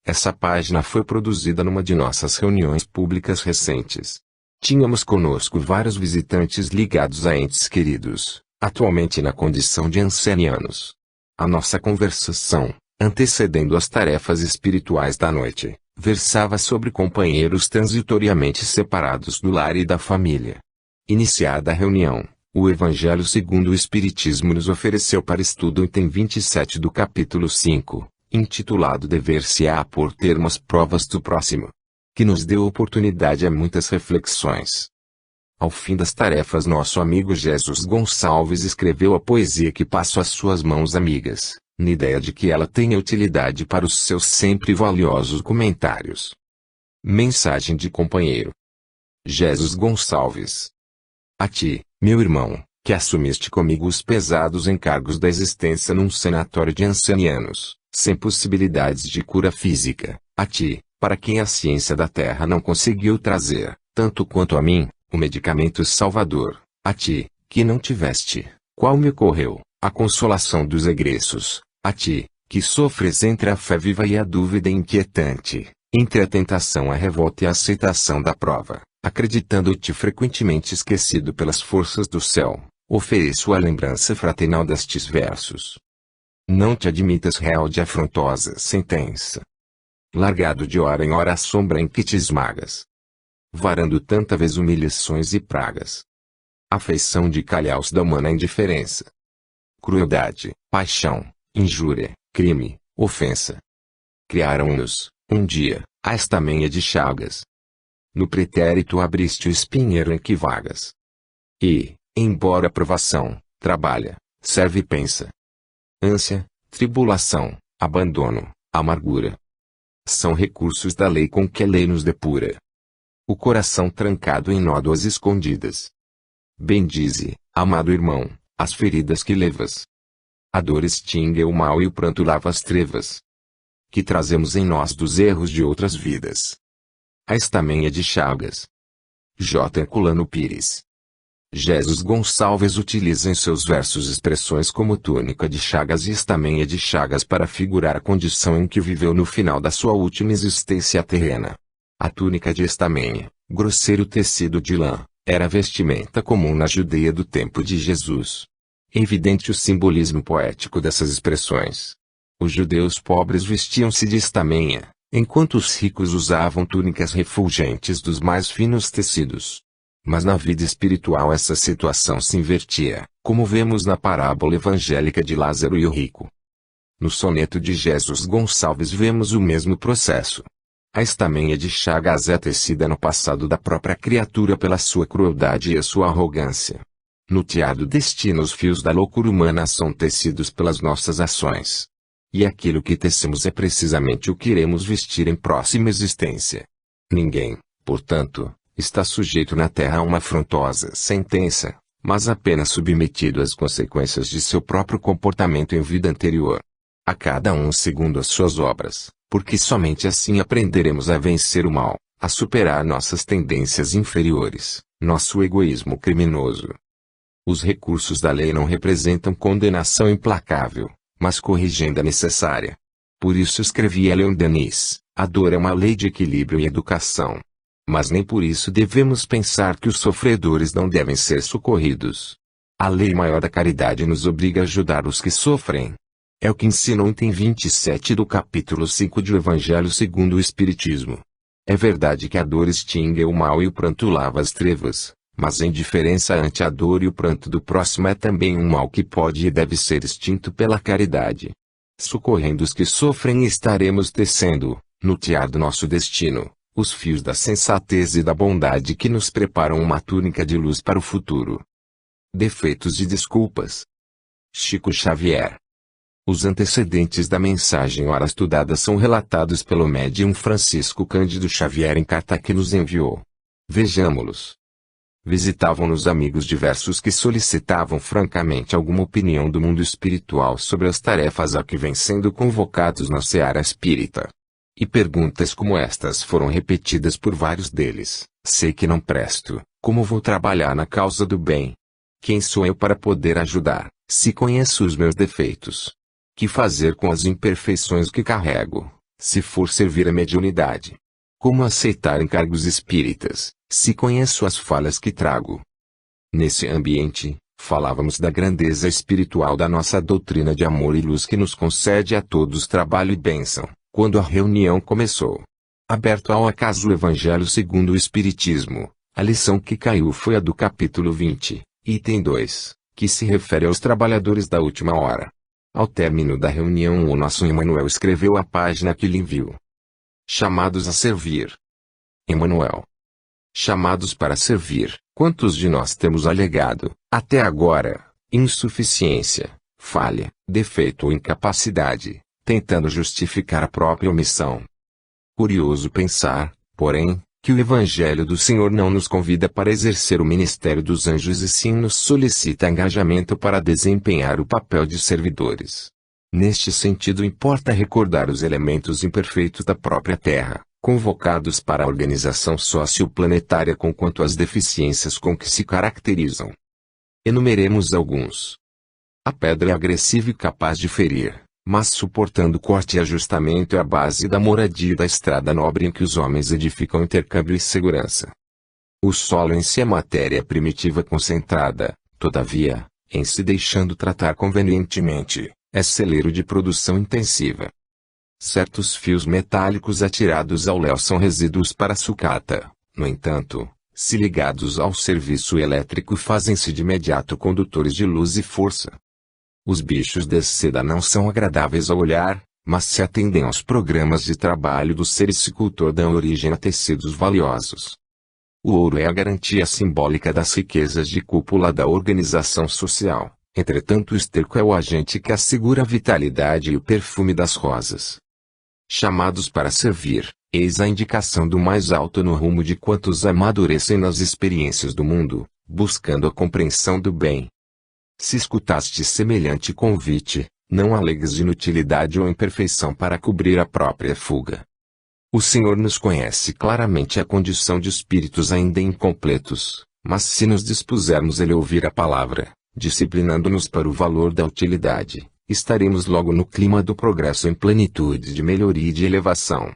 Essa página foi produzida numa de nossas reuniões públicas recentes. Tínhamos conosco vários visitantes ligados a entes queridos, atualmente na condição de ancenianos. A nossa conversação, antecedendo as tarefas espirituais da noite, versava sobre companheiros transitoriamente separados do lar e da família. Iniciada a reunião, o Evangelho segundo o Espiritismo nos ofereceu para estudo o item 27 do capítulo 5, intitulado Dever-se-á por termos provas do próximo, que nos deu oportunidade a muitas reflexões. Ao fim das tarefas, nosso amigo Jesus Gonçalves escreveu a poesia que passo às suas mãos amigas, na ideia de que ela tenha utilidade para os seus sempre valiosos comentários. Mensagem de Companheiro. Jesus Gonçalves. A ti, meu irmão, que assumiste comigo os pesados encargos da existência num sanatório de ancianos, sem possibilidades de cura física; a ti, para quem a ciência da terra não conseguiu trazer, tanto quanto a mim, o medicamento salvador; a ti, que não tiveste, qual me ocorreu, a consolação dos egressos; a ti, que sofres entre a fé viva e a dúvida inquietante, entre a tentação, a revolta e a aceitação da prova, acreditando-te frequentemente esquecido pelas forças do céu, ofereço a lembrança fraternal destes versos. Não te admitas réu de afrontosa sentença, largado de hora em hora a sombra em que te esmagas, varando tanta vez humilhações e pragas, afeição de calhaus da humana indiferença, crueldade, paixão, injúria, crime, ofensa. Criaram-nos, um dia, a estamenha de chagas. No pretérito abriste o espinheiro em que vagas. E, embora a provação, trabalha, serve e pensa. Ânsia, tribulação, abandono, amargura. São recursos da lei com que a lei nos depura. O coração trancado em nódoas escondidas. Bendize, amado irmão, as feridas que levas. A dor extingue o mal e o pranto lava as trevas que trazemos em nós dos erros de outras vidas. A estamenha de chagas. J. Herculano Pires. Jesus Gonçalves utiliza em seus versos expressões como túnica de chagas e estamenha de chagas para figurar a condição em que viveu no final da sua última existência terrena. A túnica de estamenha, grosseiro tecido de lã, era a vestimenta comum na Judeia do tempo de Jesus. Evidente o simbolismo poético dessas expressões. Os judeus pobres vestiam-se de estamenha, enquanto os ricos usavam túnicas refulgentes dos mais finos tecidos. Mas na vida espiritual essa situação se invertia, como vemos na parábola evangélica de Lázaro e o rico. No soneto de Jesus Gonçalves vemos o mesmo processo. A estamenha de chagas é tecida no passado da própria criatura pela sua crueldade e a sua arrogância. No tiar do destino os fios da loucura humana são tecidos pelas nossas ações. E aquilo que tecemos é precisamente o que iremos vestir em próxima existência. Ninguém, portanto, está sujeito na terra a uma afrontosa sentença, mas apenas submetido às consequências de seu próprio comportamento em vida anterior. A cada um segundo as suas obras, porque somente assim aprenderemos a vencer o mal, a superar nossas tendências inferiores, nosso egoísmo criminoso. Os recursos da lei não representam condenação implacável, mas corrigenda necessária. Por isso escrevia Leon Denis, a dor é uma lei de equilíbrio e educação. Mas nem por isso devemos pensar que os sofredores não devem ser socorridos. A lei maior da caridade nos obriga a ajudar os que sofrem. É o que ensina o item 27 do capítulo 5 do Evangelho segundo o Espiritismo. É verdade que a dor extingue o mal e o pranto lava as trevas, mas a indiferença ante a dor e o pranto do próximo é também um mal que pode e deve ser extinto pela caridade. Socorrendo os que sofrem estaremos tecendo, no tiar do nosso destino, os fios da sensatez e da bondade que nos preparam uma túnica de luz para o futuro. Defeitos e desculpas. Chico Xavier. Os antecedentes da mensagem ora estudada são relatados pelo médium Francisco Cândido Xavier em carta que nos enviou. Vejamo-los. Visitavam-nos amigos diversos que solicitavam francamente alguma opinião do mundo espiritual sobre as tarefas a que vêm sendo convocados na seara espírita. E perguntas como estas foram repetidas por vários deles: sei que não presto, como vou trabalhar na causa do bem? Quem sou eu para poder ajudar, se conheço os meus defeitos? Que fazer com as imperfeições que carrego, se for servir a mediunidade? Como aceitar encargos espíritas, se conheço as falhas que trago? Nesse ambiente, falávamos da grandeza espiritual da nossa doutrina de amor e luz que nos concede a todos trabalho e bênção, quando a reunião começou. Aberto ao acaso o Evangelho segundo o Espiritismo, a lição que caiu foi a do capítulo 20, item 2, que se refere aos trabalhadores da última hora. Ao término da reunião o nosso Emmanuel escreveu a página que lhe enviou. Chamados a servir. Emmanuel. Chamados para servir, quantos de nós temos alegado, até agora, insuficiência, falha, defeito ou incapacidade, tentando justificar a própria omissão? Curioso pensar, porém, que o Evangelho do Senhor não nos convida para exercer o ministério dos anjos e sim nos solicita engajamento para desempenhar o papel de servidores. Neste sentido importa recordar os elementos imperfeitos da própria Terra, convocados para a organização socioplanetária conquanto às deficiências com que se caracterizam. Enumeremos alguns. A pedra é agressiva e capaz de ferir, mas suportando corte e ajustamento é a base da moradia e da estrada nobre em que os homens edificam intercâmbio e segurança. O solo em si é matéria primitiva concentrada, todavia, em se deixando tratar convenientemente, é celeiro de produção intensiva. Certos fios metálicos atirados ao léu são resíduos para a sucata, no entanto, se ligados ao serviço elétrico fazem-se de imediato condutores de luz e força. Os bichos de seda não são agradáveis ao olhar, mas se atendem aos programas de trabalho do sericicultor dão origem a tecidos valiosos. O ouro é a garantia simbólica das riquezas de cúpula da organização social, entretanto o esterco é o agente que assegura a vitalidade e o perfume das rosas. Chamados para servir, eis a indicação do mais alto no rumo de quantos amadurecem nas experiências do mundo, buscando a compreensão do bem. Se escutaste semelhante convite, não alegues de inutilidade ou imperfeição para cobrir a própria fuga. O Senhor nos conhece claramente a condição de espíritos ainda incompletos, mas se nos dispusermos a ouvir a palavra, disciplinando-nos para o valor da utilidade, estaremos logo no clima do progresso em plenitude de melhoria e de elevação.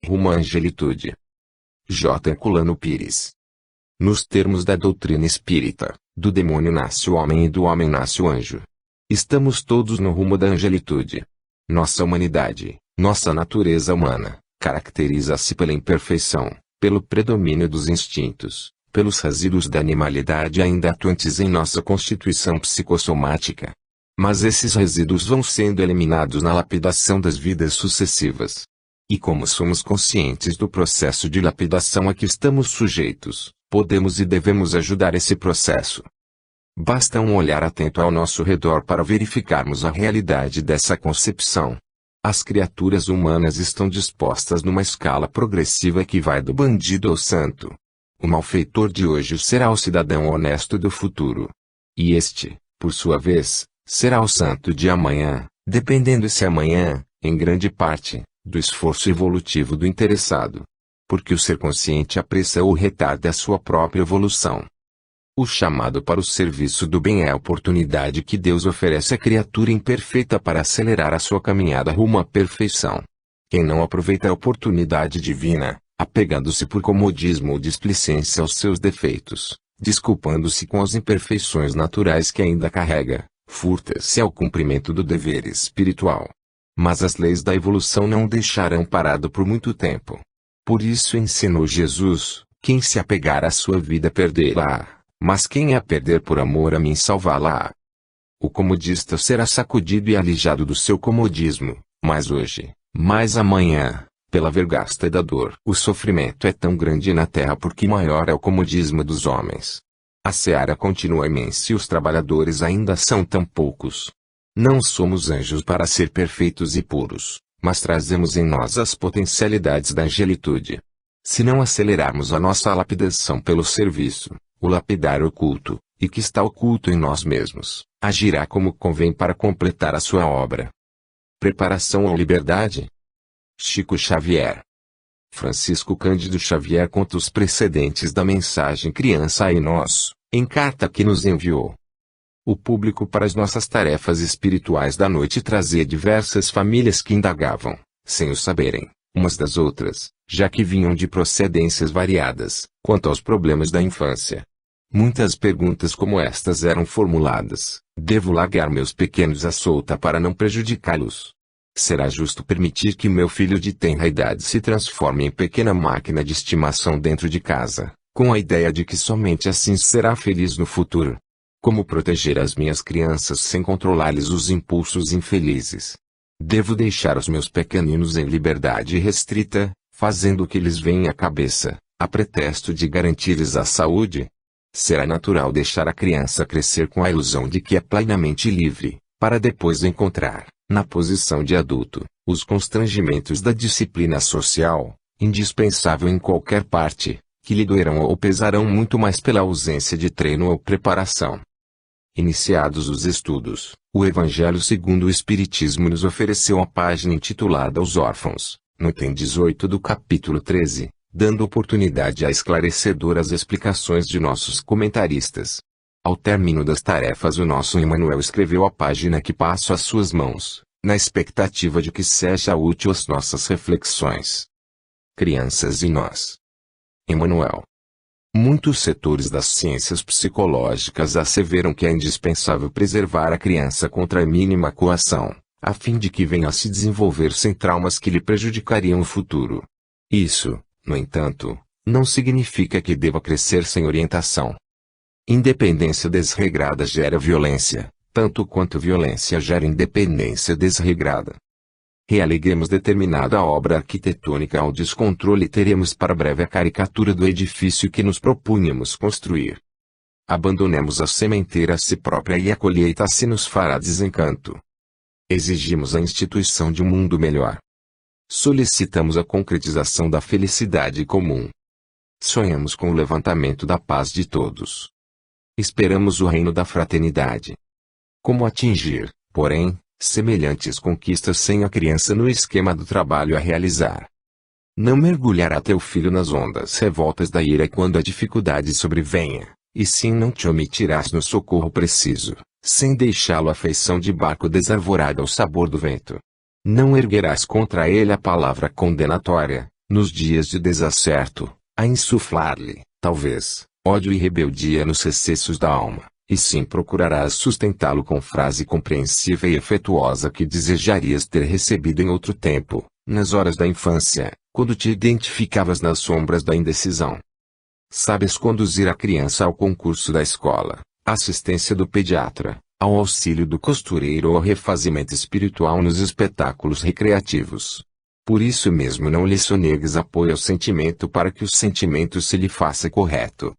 Rumo à angelitude. J. Herculano Pires. Nos termos da doutrina espírita, do demônio nasce o homem e do homem nasce o anjo. Estamos todos no rumo da angelitude. Nossa humanidade, nossa natureza humana, caracteriza-se pela imperfeição, pelo predomínio dos instintos, pelos resíduos da animalidade ainda atuantes em nossa constituição psicossomática. Mas esses resíduos vão sendo eliminados na lapidação das vidas sucessivas. E como somos conscientes do processo de lapidação a que estamos sujeitos, podemos e devemos ajudar esse processo. Basta um olhar atento ao nosso redor para verificarmos a realidade dessa concepção. As criaturas humanas estão dispostas numa escala progressiva que vai do bandido ao santo. O malfeitor de hoje será o cidadão honesto do futuro. E este, por sua vez, será o santo de amanhã, dependendo se amanhã, em grande parte, do esforço evolutivo do interessado. Porque o ser consciente apressa ou retarda a sua própria evolução. O chamado para o serviço do bem é a oportunidade que Deus oferece à criatura imperfeita para acelerar a sua caminhada rumo à perfeição. Quem não aproveita a oportunidade divina, apegando-se por comodismo ou displicência aos seus defeitos, desculpando-se com as imperfeições naturais que ainda carrega, furta-se ao cumprimento do dever espiritual. Mas as leis da evolução não o deixarão parado por muito tempo. Por isso ensinou Jesus: quem se apegar à sua vida perderá, mas quem a perder por amor a mim salvá-la. O comodista será sacudido e alijado do seu comodismo, mas hoje, mais amanhã, pela vergasta da dor. O sofrimento é tão grande na terra porque maior é o comodismo dos homens. A seara continua imensa e os trabalhadores ainda são tão poucos. Não somos anjos para ser perfeitos e puros, mas trazemos em nós as potencialidades da angelitude. Se não acelerarmos a nossa lapidação pelo serviço, o lapidar oculto, e que está oculto em nós mesmos, agirá como convém para completar a sua obra. Preparação à liberdade. Chico Xavier. Francisco Cândido Xavier conta os precedentes da mensagem Criança em Nós, em carta que nos enviou. O público para as nossas tarefas espirituais da noite trazia diversas famílias que indagavam, sem o saberem, umas das outras, já que vinham de procedências variadas, quanto aos problemas da infância. Muitas perguntas como estas eram formuladas: devo largar meus pequenos à solta para não prejudicá-los? Será justo permitir que meu filho de tenra idade se transforme em pequena máquina de estimação dentro de casa, com a ideia de que somente assim será feliz no futuro? Como proteger as minhas crianças sem controlar-lhes os impulsos infelizes? Devo deixar os meus pequeninos em liberdade restrita, fazendo o que lhes vem à cabeça, a pretexto de garantir-lhes a saúde? Será natural deixar a criança crescer com a ilusão de que é plenamente livre, para depois encontrar, na posição de adulto, os constrangimentos da disciplina social, indispensável em qualquer parte, que lhe doerão ou pesarão muito mais pela ausência de treino ou preparação. Iniciados os estudos, o Evangelho segundo o Espiritismo nos ofereceu a página intitulada Os Órfãos, no item 18 do capítulo 13, dando oportunidade a esclarecedoras explicações de nossos comentaristas. Ao término das tarefas, o nosso Emmanuel escreveu a página que passo às suas mãos, na expectativa de que seja útil às nossas reflexões. Crianças e nós. Emmanuel. Muitos setores das ciências psicológicas asseveram que é indispensável preservar a criança contra a mínima coação, a fim de que venha a se desenvolver sem traumas que lhe prejudicariam o futuro. Isso, no entanto, não significa que deva crescer sem orientação. Independência desregrada gera violência, tanto quanto violência gera independência desregrada. Realeguemos determinada obra arquitetônica ao descontrole e teremos para breve a caricatura do edifício que nos propunhamos construir. Abandonemos a sementeira a si própria e a colheita se nos fará desencanto. Exigimos a instituição de um mundo melhor. Solicitamos a concretização da felicidade comum. Sonhamos com o levantamento da paz de todos. Esperamos o reino da fraternidade. Como atingir, porém, semelhantes conquistas sem a criança no esquema do trabalho a realizar? Não mergulhará teu filho nas ondas revoltas da ira quando a dificuldade sobrevenha, e sim não te omitirás no socorro preciso, sem deixá-lo à feição de barco desarvorado ao sabor do vento. Não erguerás contra ele a palavra condenatória, nos dias de desacerto, a insuflar-lhe, talvez, ódio e rebeldia nos recessos da alma. E sim procurarás sustentá-lo com frase compreensiva e efetuosa que desejarias ter recebido em outro tempo, nas horas da infância, quando te identificavas nas sombras da indecisão. Sabes conduzir a criança ao concurso da escola, à assistência do pediatra, ao auxílio do costureiro ou ao refazimento espiritual nos espetáculos recreativos. Por isso mesmo não lhe sonegues apoio ao sentimento para que o sentimento se lhe faça correto.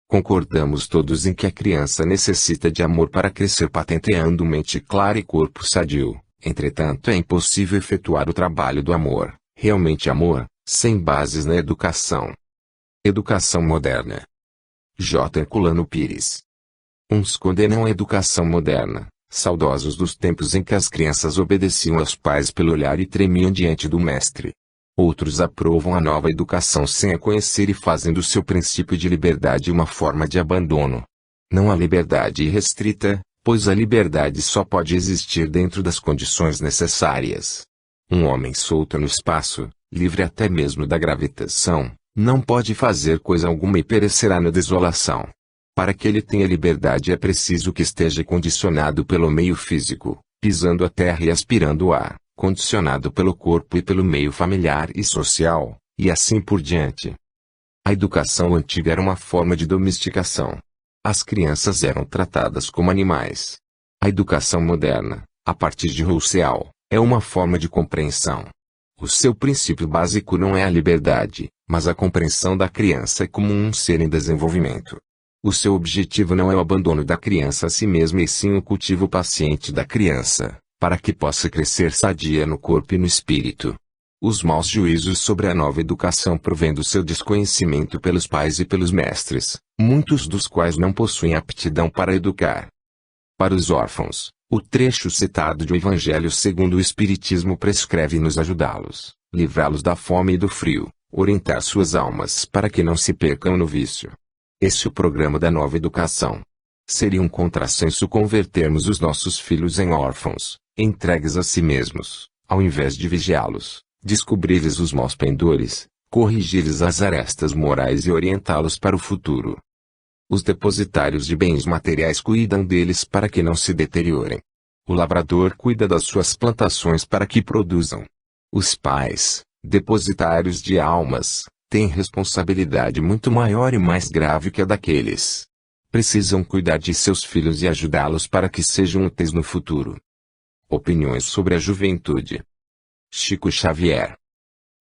Concordamos todos em que a criança necessita de amor para crescer patenteando mente clara e corpo sadio. Entretanto, é impossível efetuar o trabalho do amor, realmente amor, sem bases na educação. Educação moderna. J. Herculano Pires. Uns condenam a educação moderna, saudosos dos tempos em que as crianças obedeciam aos pais pelo olhar e tremiam diante do mestre. Outros aprovam a nova educação sem a conhecer e fazem do seu princípio de liberdade uma forma de abandono. Não há liberdade irrestrita, pois a liberdade só pode existir dentro das condições necessárias. Um homem solto no espaço, livre até mesmo da gravitação, não pode fazer coisa alguma e perecerá na desolação. Para que ele tenha liberdade é preciso que esteja condicionado pelo meio físico, pisando a terra e aspirando o ar, condicionado pelo corpo e pelo meio familiar e social, e assim por diante. A educação antiga era uma forma de domesticação. As crianças eram tratadas como animais. A educação moderna, a partir de Rousseau, é uma forma de compreensão. O seu princípio básico não é a liberdade, mas a compreensão da criança como um ser em desenvolvimento. O seu objetivo não é o abandono da criança a si mesma e sim o cultivo paciente da criança, para que possa crescer sadia no corpo e no espírito. Os maus juízos sobre a nova educação provêm do seu desconhecimento pelos pais e pelos mestres, muitos dos quais não possuem aptidão para educar. Para os órfãos, o trecho citado do Evangelho segundo o Espiritismo prescreve-nos ajudá-los, livrá-los da fome e do frio, orientar suas almas para que não se percam no vício. Esse é o programa da nova educação. Seria um contrassenso convertermos os nossos filhos em órfãos, entregues a si mesmos, ao invés de vigiá-los, descobrir-lhes os maus pendores, corrigir-lhes as arestas morais e orientá-los para o futuro. Os depositários de bens materiais cuidam deles para que não se deteriorem. O lavrador cuida das suas plantações para que produzam. Os pais, depositários de almas, têm responsabilidade muito maior e mais grave que a daqueles. Precisam cuidar de seus filhos e ajudá-los para que sejam úteis no futuro. Opiniões sobre a juventude. Chico Xavier.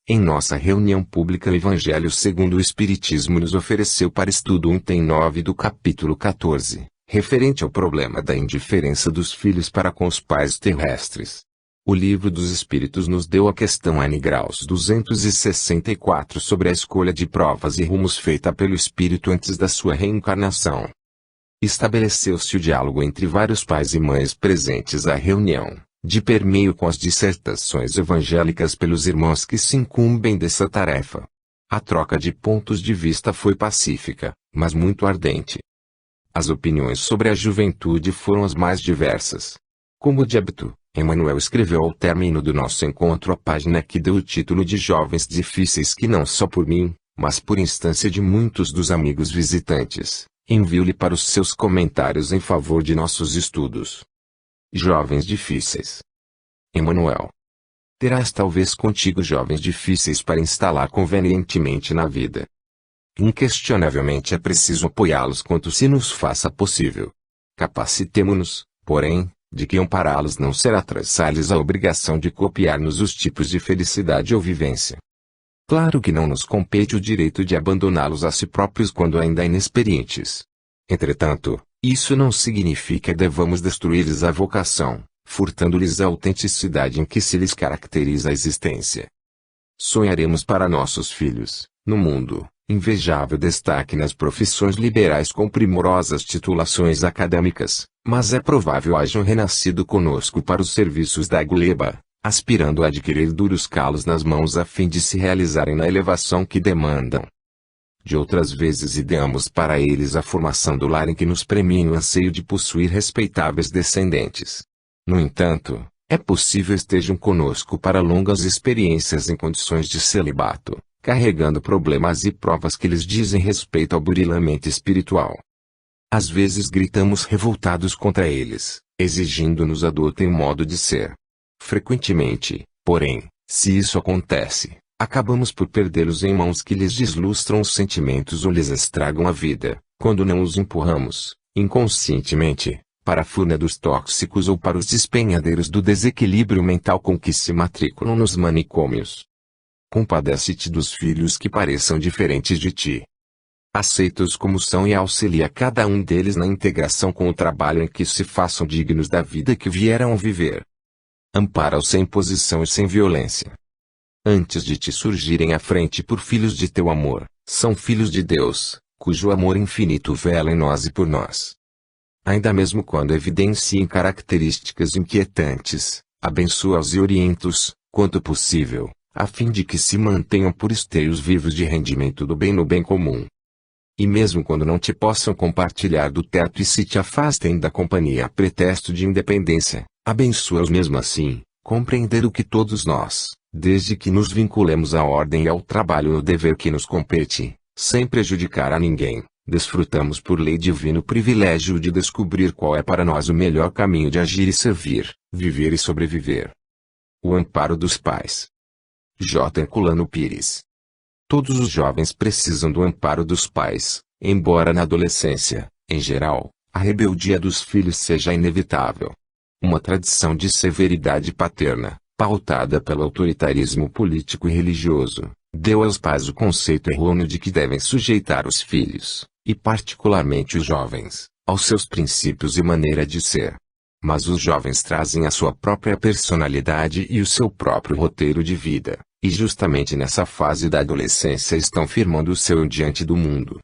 Em nossa reunião pública o Evangelho segundo o Espiritismo nos ofereceu para estudo um item 9 do capítulo 14, referente ao problema da indiferença dos filhos para com os pais terrestres. O Livro dos Espíritos nos deu a questão N graus 264 sobre a escolha de provas e rumos feita pelo Espírito antes da sua reencarnação. Estabeleceu-se o diálogo entre vários pais e mães presentes à reunião, de permeio com as dissertações evangélicas pelos irmãos que se incumbem dessa tarefa. A troca de pontos de vista foi pacífica, mas muito ardente. As opiniões sobre a juventude foram as mais diversas. Como de hábito, Emmanuel escreveu ao término do nosso encontro a página que deu o título de Jovens Difíceis que não só por mim, mas por instância de muitos dos amigos visitantes, envio-lhe para os seus comentários em favor de nossos estudos. Jovens Difíceis. Emmanuel. Terás talvez contigo jovens difíceis para instalar convenientemente na vida. Inquestionavelmente é preciso apoiá-los quanto se nos faça possível. Capacitemo-nos, porém, de que ampará-los não será traçar-lhes a obrigação de copiar-nos os tipos de felicidade ou vivência. Claro que não nos compete o direito de abandoná-los a si próprios quando ainda inexperientes. Entretanto, isso não significa que devamos destruir-lhes a vocação, furtando-lhes a autenticidade em que se lhes caracteriza a existência. Sonharemos para nossos filhos, no mundo, invejável destaque nas profissões liberais com primorosas titulações acadêmicas, mas é provável hajam renascido conosco para os serviços da gleba, aspirando a adquirir duros calos nas mãos a fim de se realizarem na elevação que demandam. De outras vezes ideamos para eles a formação do lar em que nos premiem o anseio de possuir respeitáveis descendentes. No entanto, é possível estejam conosco para longas experiências em condições de celibato, carregando problemas e provas que lhes dizem respeito ao burilamento espiritual. Às vezes gritamos revoltados contra eles, exigindo-nos adotem um modo de ser. Frequentemente, porém, se isso acontece, acabamos por perdê-los em mãos que lhes deslustram os sentimentos ou lhes estragam a vida, quando não os empurramos, inconscientemente, para a furna dos tóxicos ou para os despenhadeiros do desequilíbrio mental com que se matriculam nos manicômios. Compadece-te dos filhos que pareçam diferentes de ti. Aceita-os como são e auxilia cada um deles na integração com o trabalho em que se façam dignos da vida que vieram viver. Ampara-os sem imposição e sem violência. Antes de te surgirem à frente por filhos de teu amor, são filhos de Deus, cujo amor infinito vela em nós e por nós. Ainda mesmo quando evidenciem características inquietantes, abençoa-os e orienta-os, quanto possível, a fim de que se mantenham por esteios vivos de rendimento do bem no bem comum. E mesmo quando não te possam compartilhar do teto e se te afastem da companhia a pretexto de independência, abençoa-os mesmo assim, compreendendo que todos nós, desde que nos vinculemos à ordem e ao trabalho no dever que nos compete, sem prejudicar a ninguém, desfrutamos por lei divina o privilégio de descobrir qual é para nós o melhor caminho de agir e servir, viver e sobreviver. O amparo dos pais. J. Herculano Pires. Todos os jovens precisam do amparo dos pais, embora na adolescência, em geral, a rebeldia dos filhos seja inevitável. Uma tradição de severidade paterna, pautada pelo autoritarismo político e religioso, deu aos pais o conceito errôneo de que devem sujeitar os filhos, e particularmente os jovens, aos seus princípios e maneira de ser. Mas os jovens trazem a sua própria personalidade e o seu próprio roteiro de vida, e justamente nessa fase da adolescência estão firmando o seu eu diante do mundo.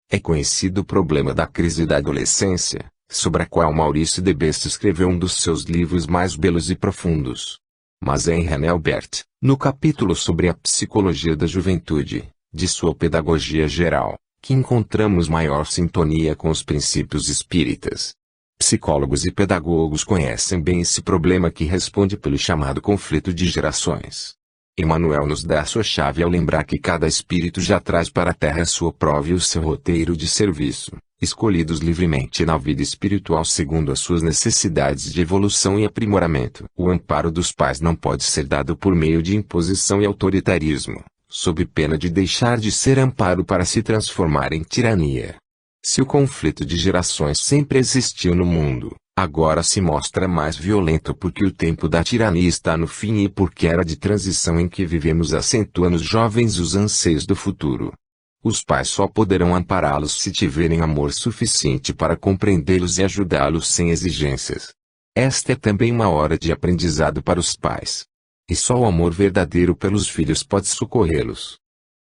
É conhecido o problema da crise da adolescência, sobre a qual Maurice de Best escreveu um dos seus livros mais belos e profundos. Mas é em René Albert, no capítulo sobre a psicologia da juventude, de sua Pedagogia Geral, que encontramos maior sintonia com os princípios espíritas. Psicólogos e pedagogos conhecem bem esse problema que responde pelo chamado conflito de gerações. Emmanuel nos dá a sua chave ao lembrar que cada espírito já traz para a Terra a sua prova e o seu roteiro de serviço, escolhidos livremente na vida espiritual segundo as suas necessidades de evolução e aprimoramento. O amparo dos pais não pode ser dado por meio de imposição e autoritarismo, sob pena de deixar de ser amparo para se transformar em tirania. Se o conflito de gerações sempre existiu no mundo, agora se mostra mais violento porque o tempo da tirania está no fim e porque a era de transição em que vivemos acentua nos jovens os anseios do futuro. Os pais só poderão ampará-los se tiverem amor suficiente para compreendê-los e ajudá-los sem exigências. Esta é também uma hora de aprendizado para os pais. E só o amor verdadeiro pelos filhos pode socorrê-los.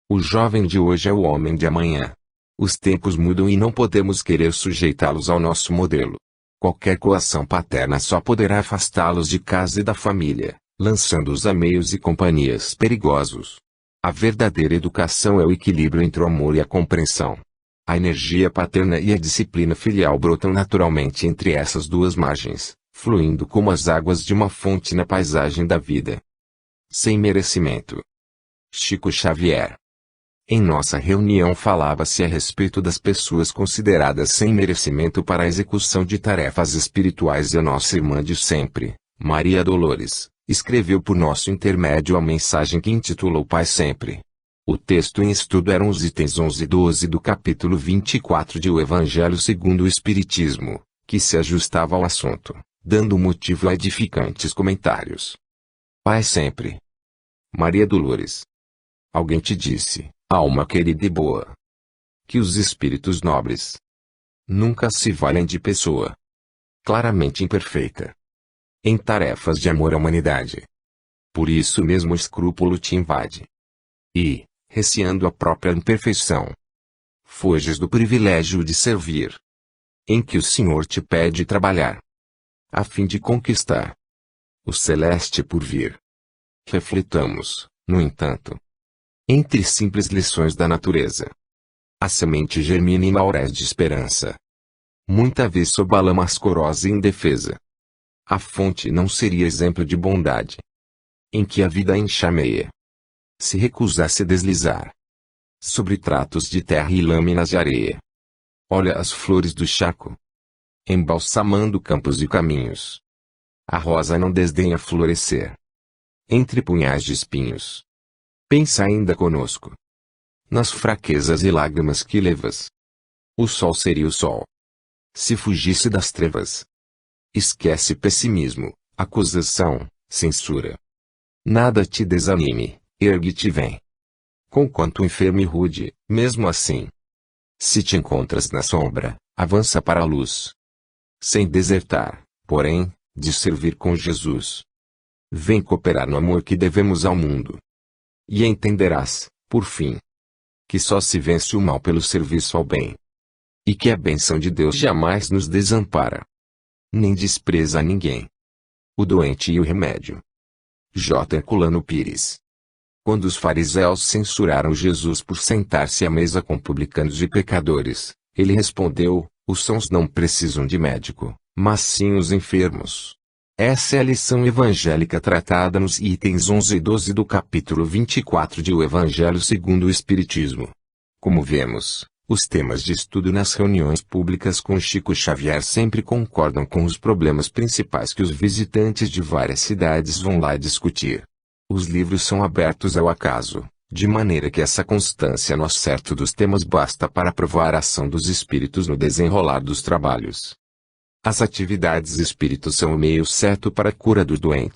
O jovem de hoje é o homem de amanhã. Os tempos mudam e não podemos querer sujeitá-los ao nosso modelo. Qualquer coação paterna só poderá afastá-los de casa e da família, lançando-os a meios e companhias perigosos. A verdadeira educação é o equilíbrio entre o amor e a compreensão. A energia paterna e a disciplina filial brotam naturalmente entre essas duas margens, fluindo como as águas de uma fonte na paisagem da vida. Sem merecimento. Chico Xavier. Em nossa reunião falava-se a respeito das pessoas consideradas sem merecimento para a execução de tarefas espirituais e a nossa irmã de sempre, Maria Dolores, escreveu por nosso intermédio a mensagem que intitulou Pai Sempre. O texto em estudo eram os itens 11 e 12 do capítulo 24 de O Evangelho segundo o Espiritismo, que se ajustava ao assunto, dando motivo a edificantes comentários. Pai Sempre. Maria Dolores. Alguém te disse, alma querida e boa, que os espíritos nobres nunca se valem de pessoa claramente imperfeita em tarefas de amor à humanidade. Por isso mesmo o escrúpulo te invade. E, receando a própria imperfeição, foges do privilégio de servir, em que o Senhor te pede trabalhar, a fim de conquistar o celeste porvir. Reflitamos, no entanto, entre simples lições da natureza. A semente germina em laurés de esperança. Muita vez sob a lama ascorosa e indefesa. A fonte não seria exemplo de bondade, em que a vida enxameia, se recusasse a deslizar sobre tratos de terra e lâminas de areia. Olha as flores do charco, embalsamando campos e caminhos. A rosa não desdenha florescer entre punhais de espinhos. Pensa ainda conosco nas fraquezas e lágrimas que levas. O sol seria o sol se fugisse das trevas. Esquece pessimismo, acusação, censura. Nada te desanime, ergue-te e vem. Conquanto enfermo e rude, mesmo assim, se te encontras na sombra, avança para a luz. Sem desertar, porém, de servir com Jesus. Vem cooperar no amor que devemos ao mundo. E entenderás, por fim, que só se vence o mal pelo serviço ao bem. E que a bênção de Deus jamais nos desampara, nem despreza a ninguém. O doente e o remédio. J. Herculano Pires. Quando os fariseus censuraram Jesus por sentar-se à mesa com publicanos e pecadores, ele respondeu, os sãos não precisam de médico, mas sim os enfermos. Essa é a lição evangélica tratada nos itens 11 e 12 do capítulo 24 de O Evangelho segundo o Espiritismo. Como vemos, os temas de estudo nas reuniões públicas com Chico Xavier sempre concordam com os problemas principais que os visitantes de várias cidades vão lá discutir. Os livros são abertos ao acaso, de maneira que essa constância no acerto dos temas basta para provar a ação dos espíritos no desenrolar dos trabalhos. As atividades espíritas são o meio certo para a cura do doente.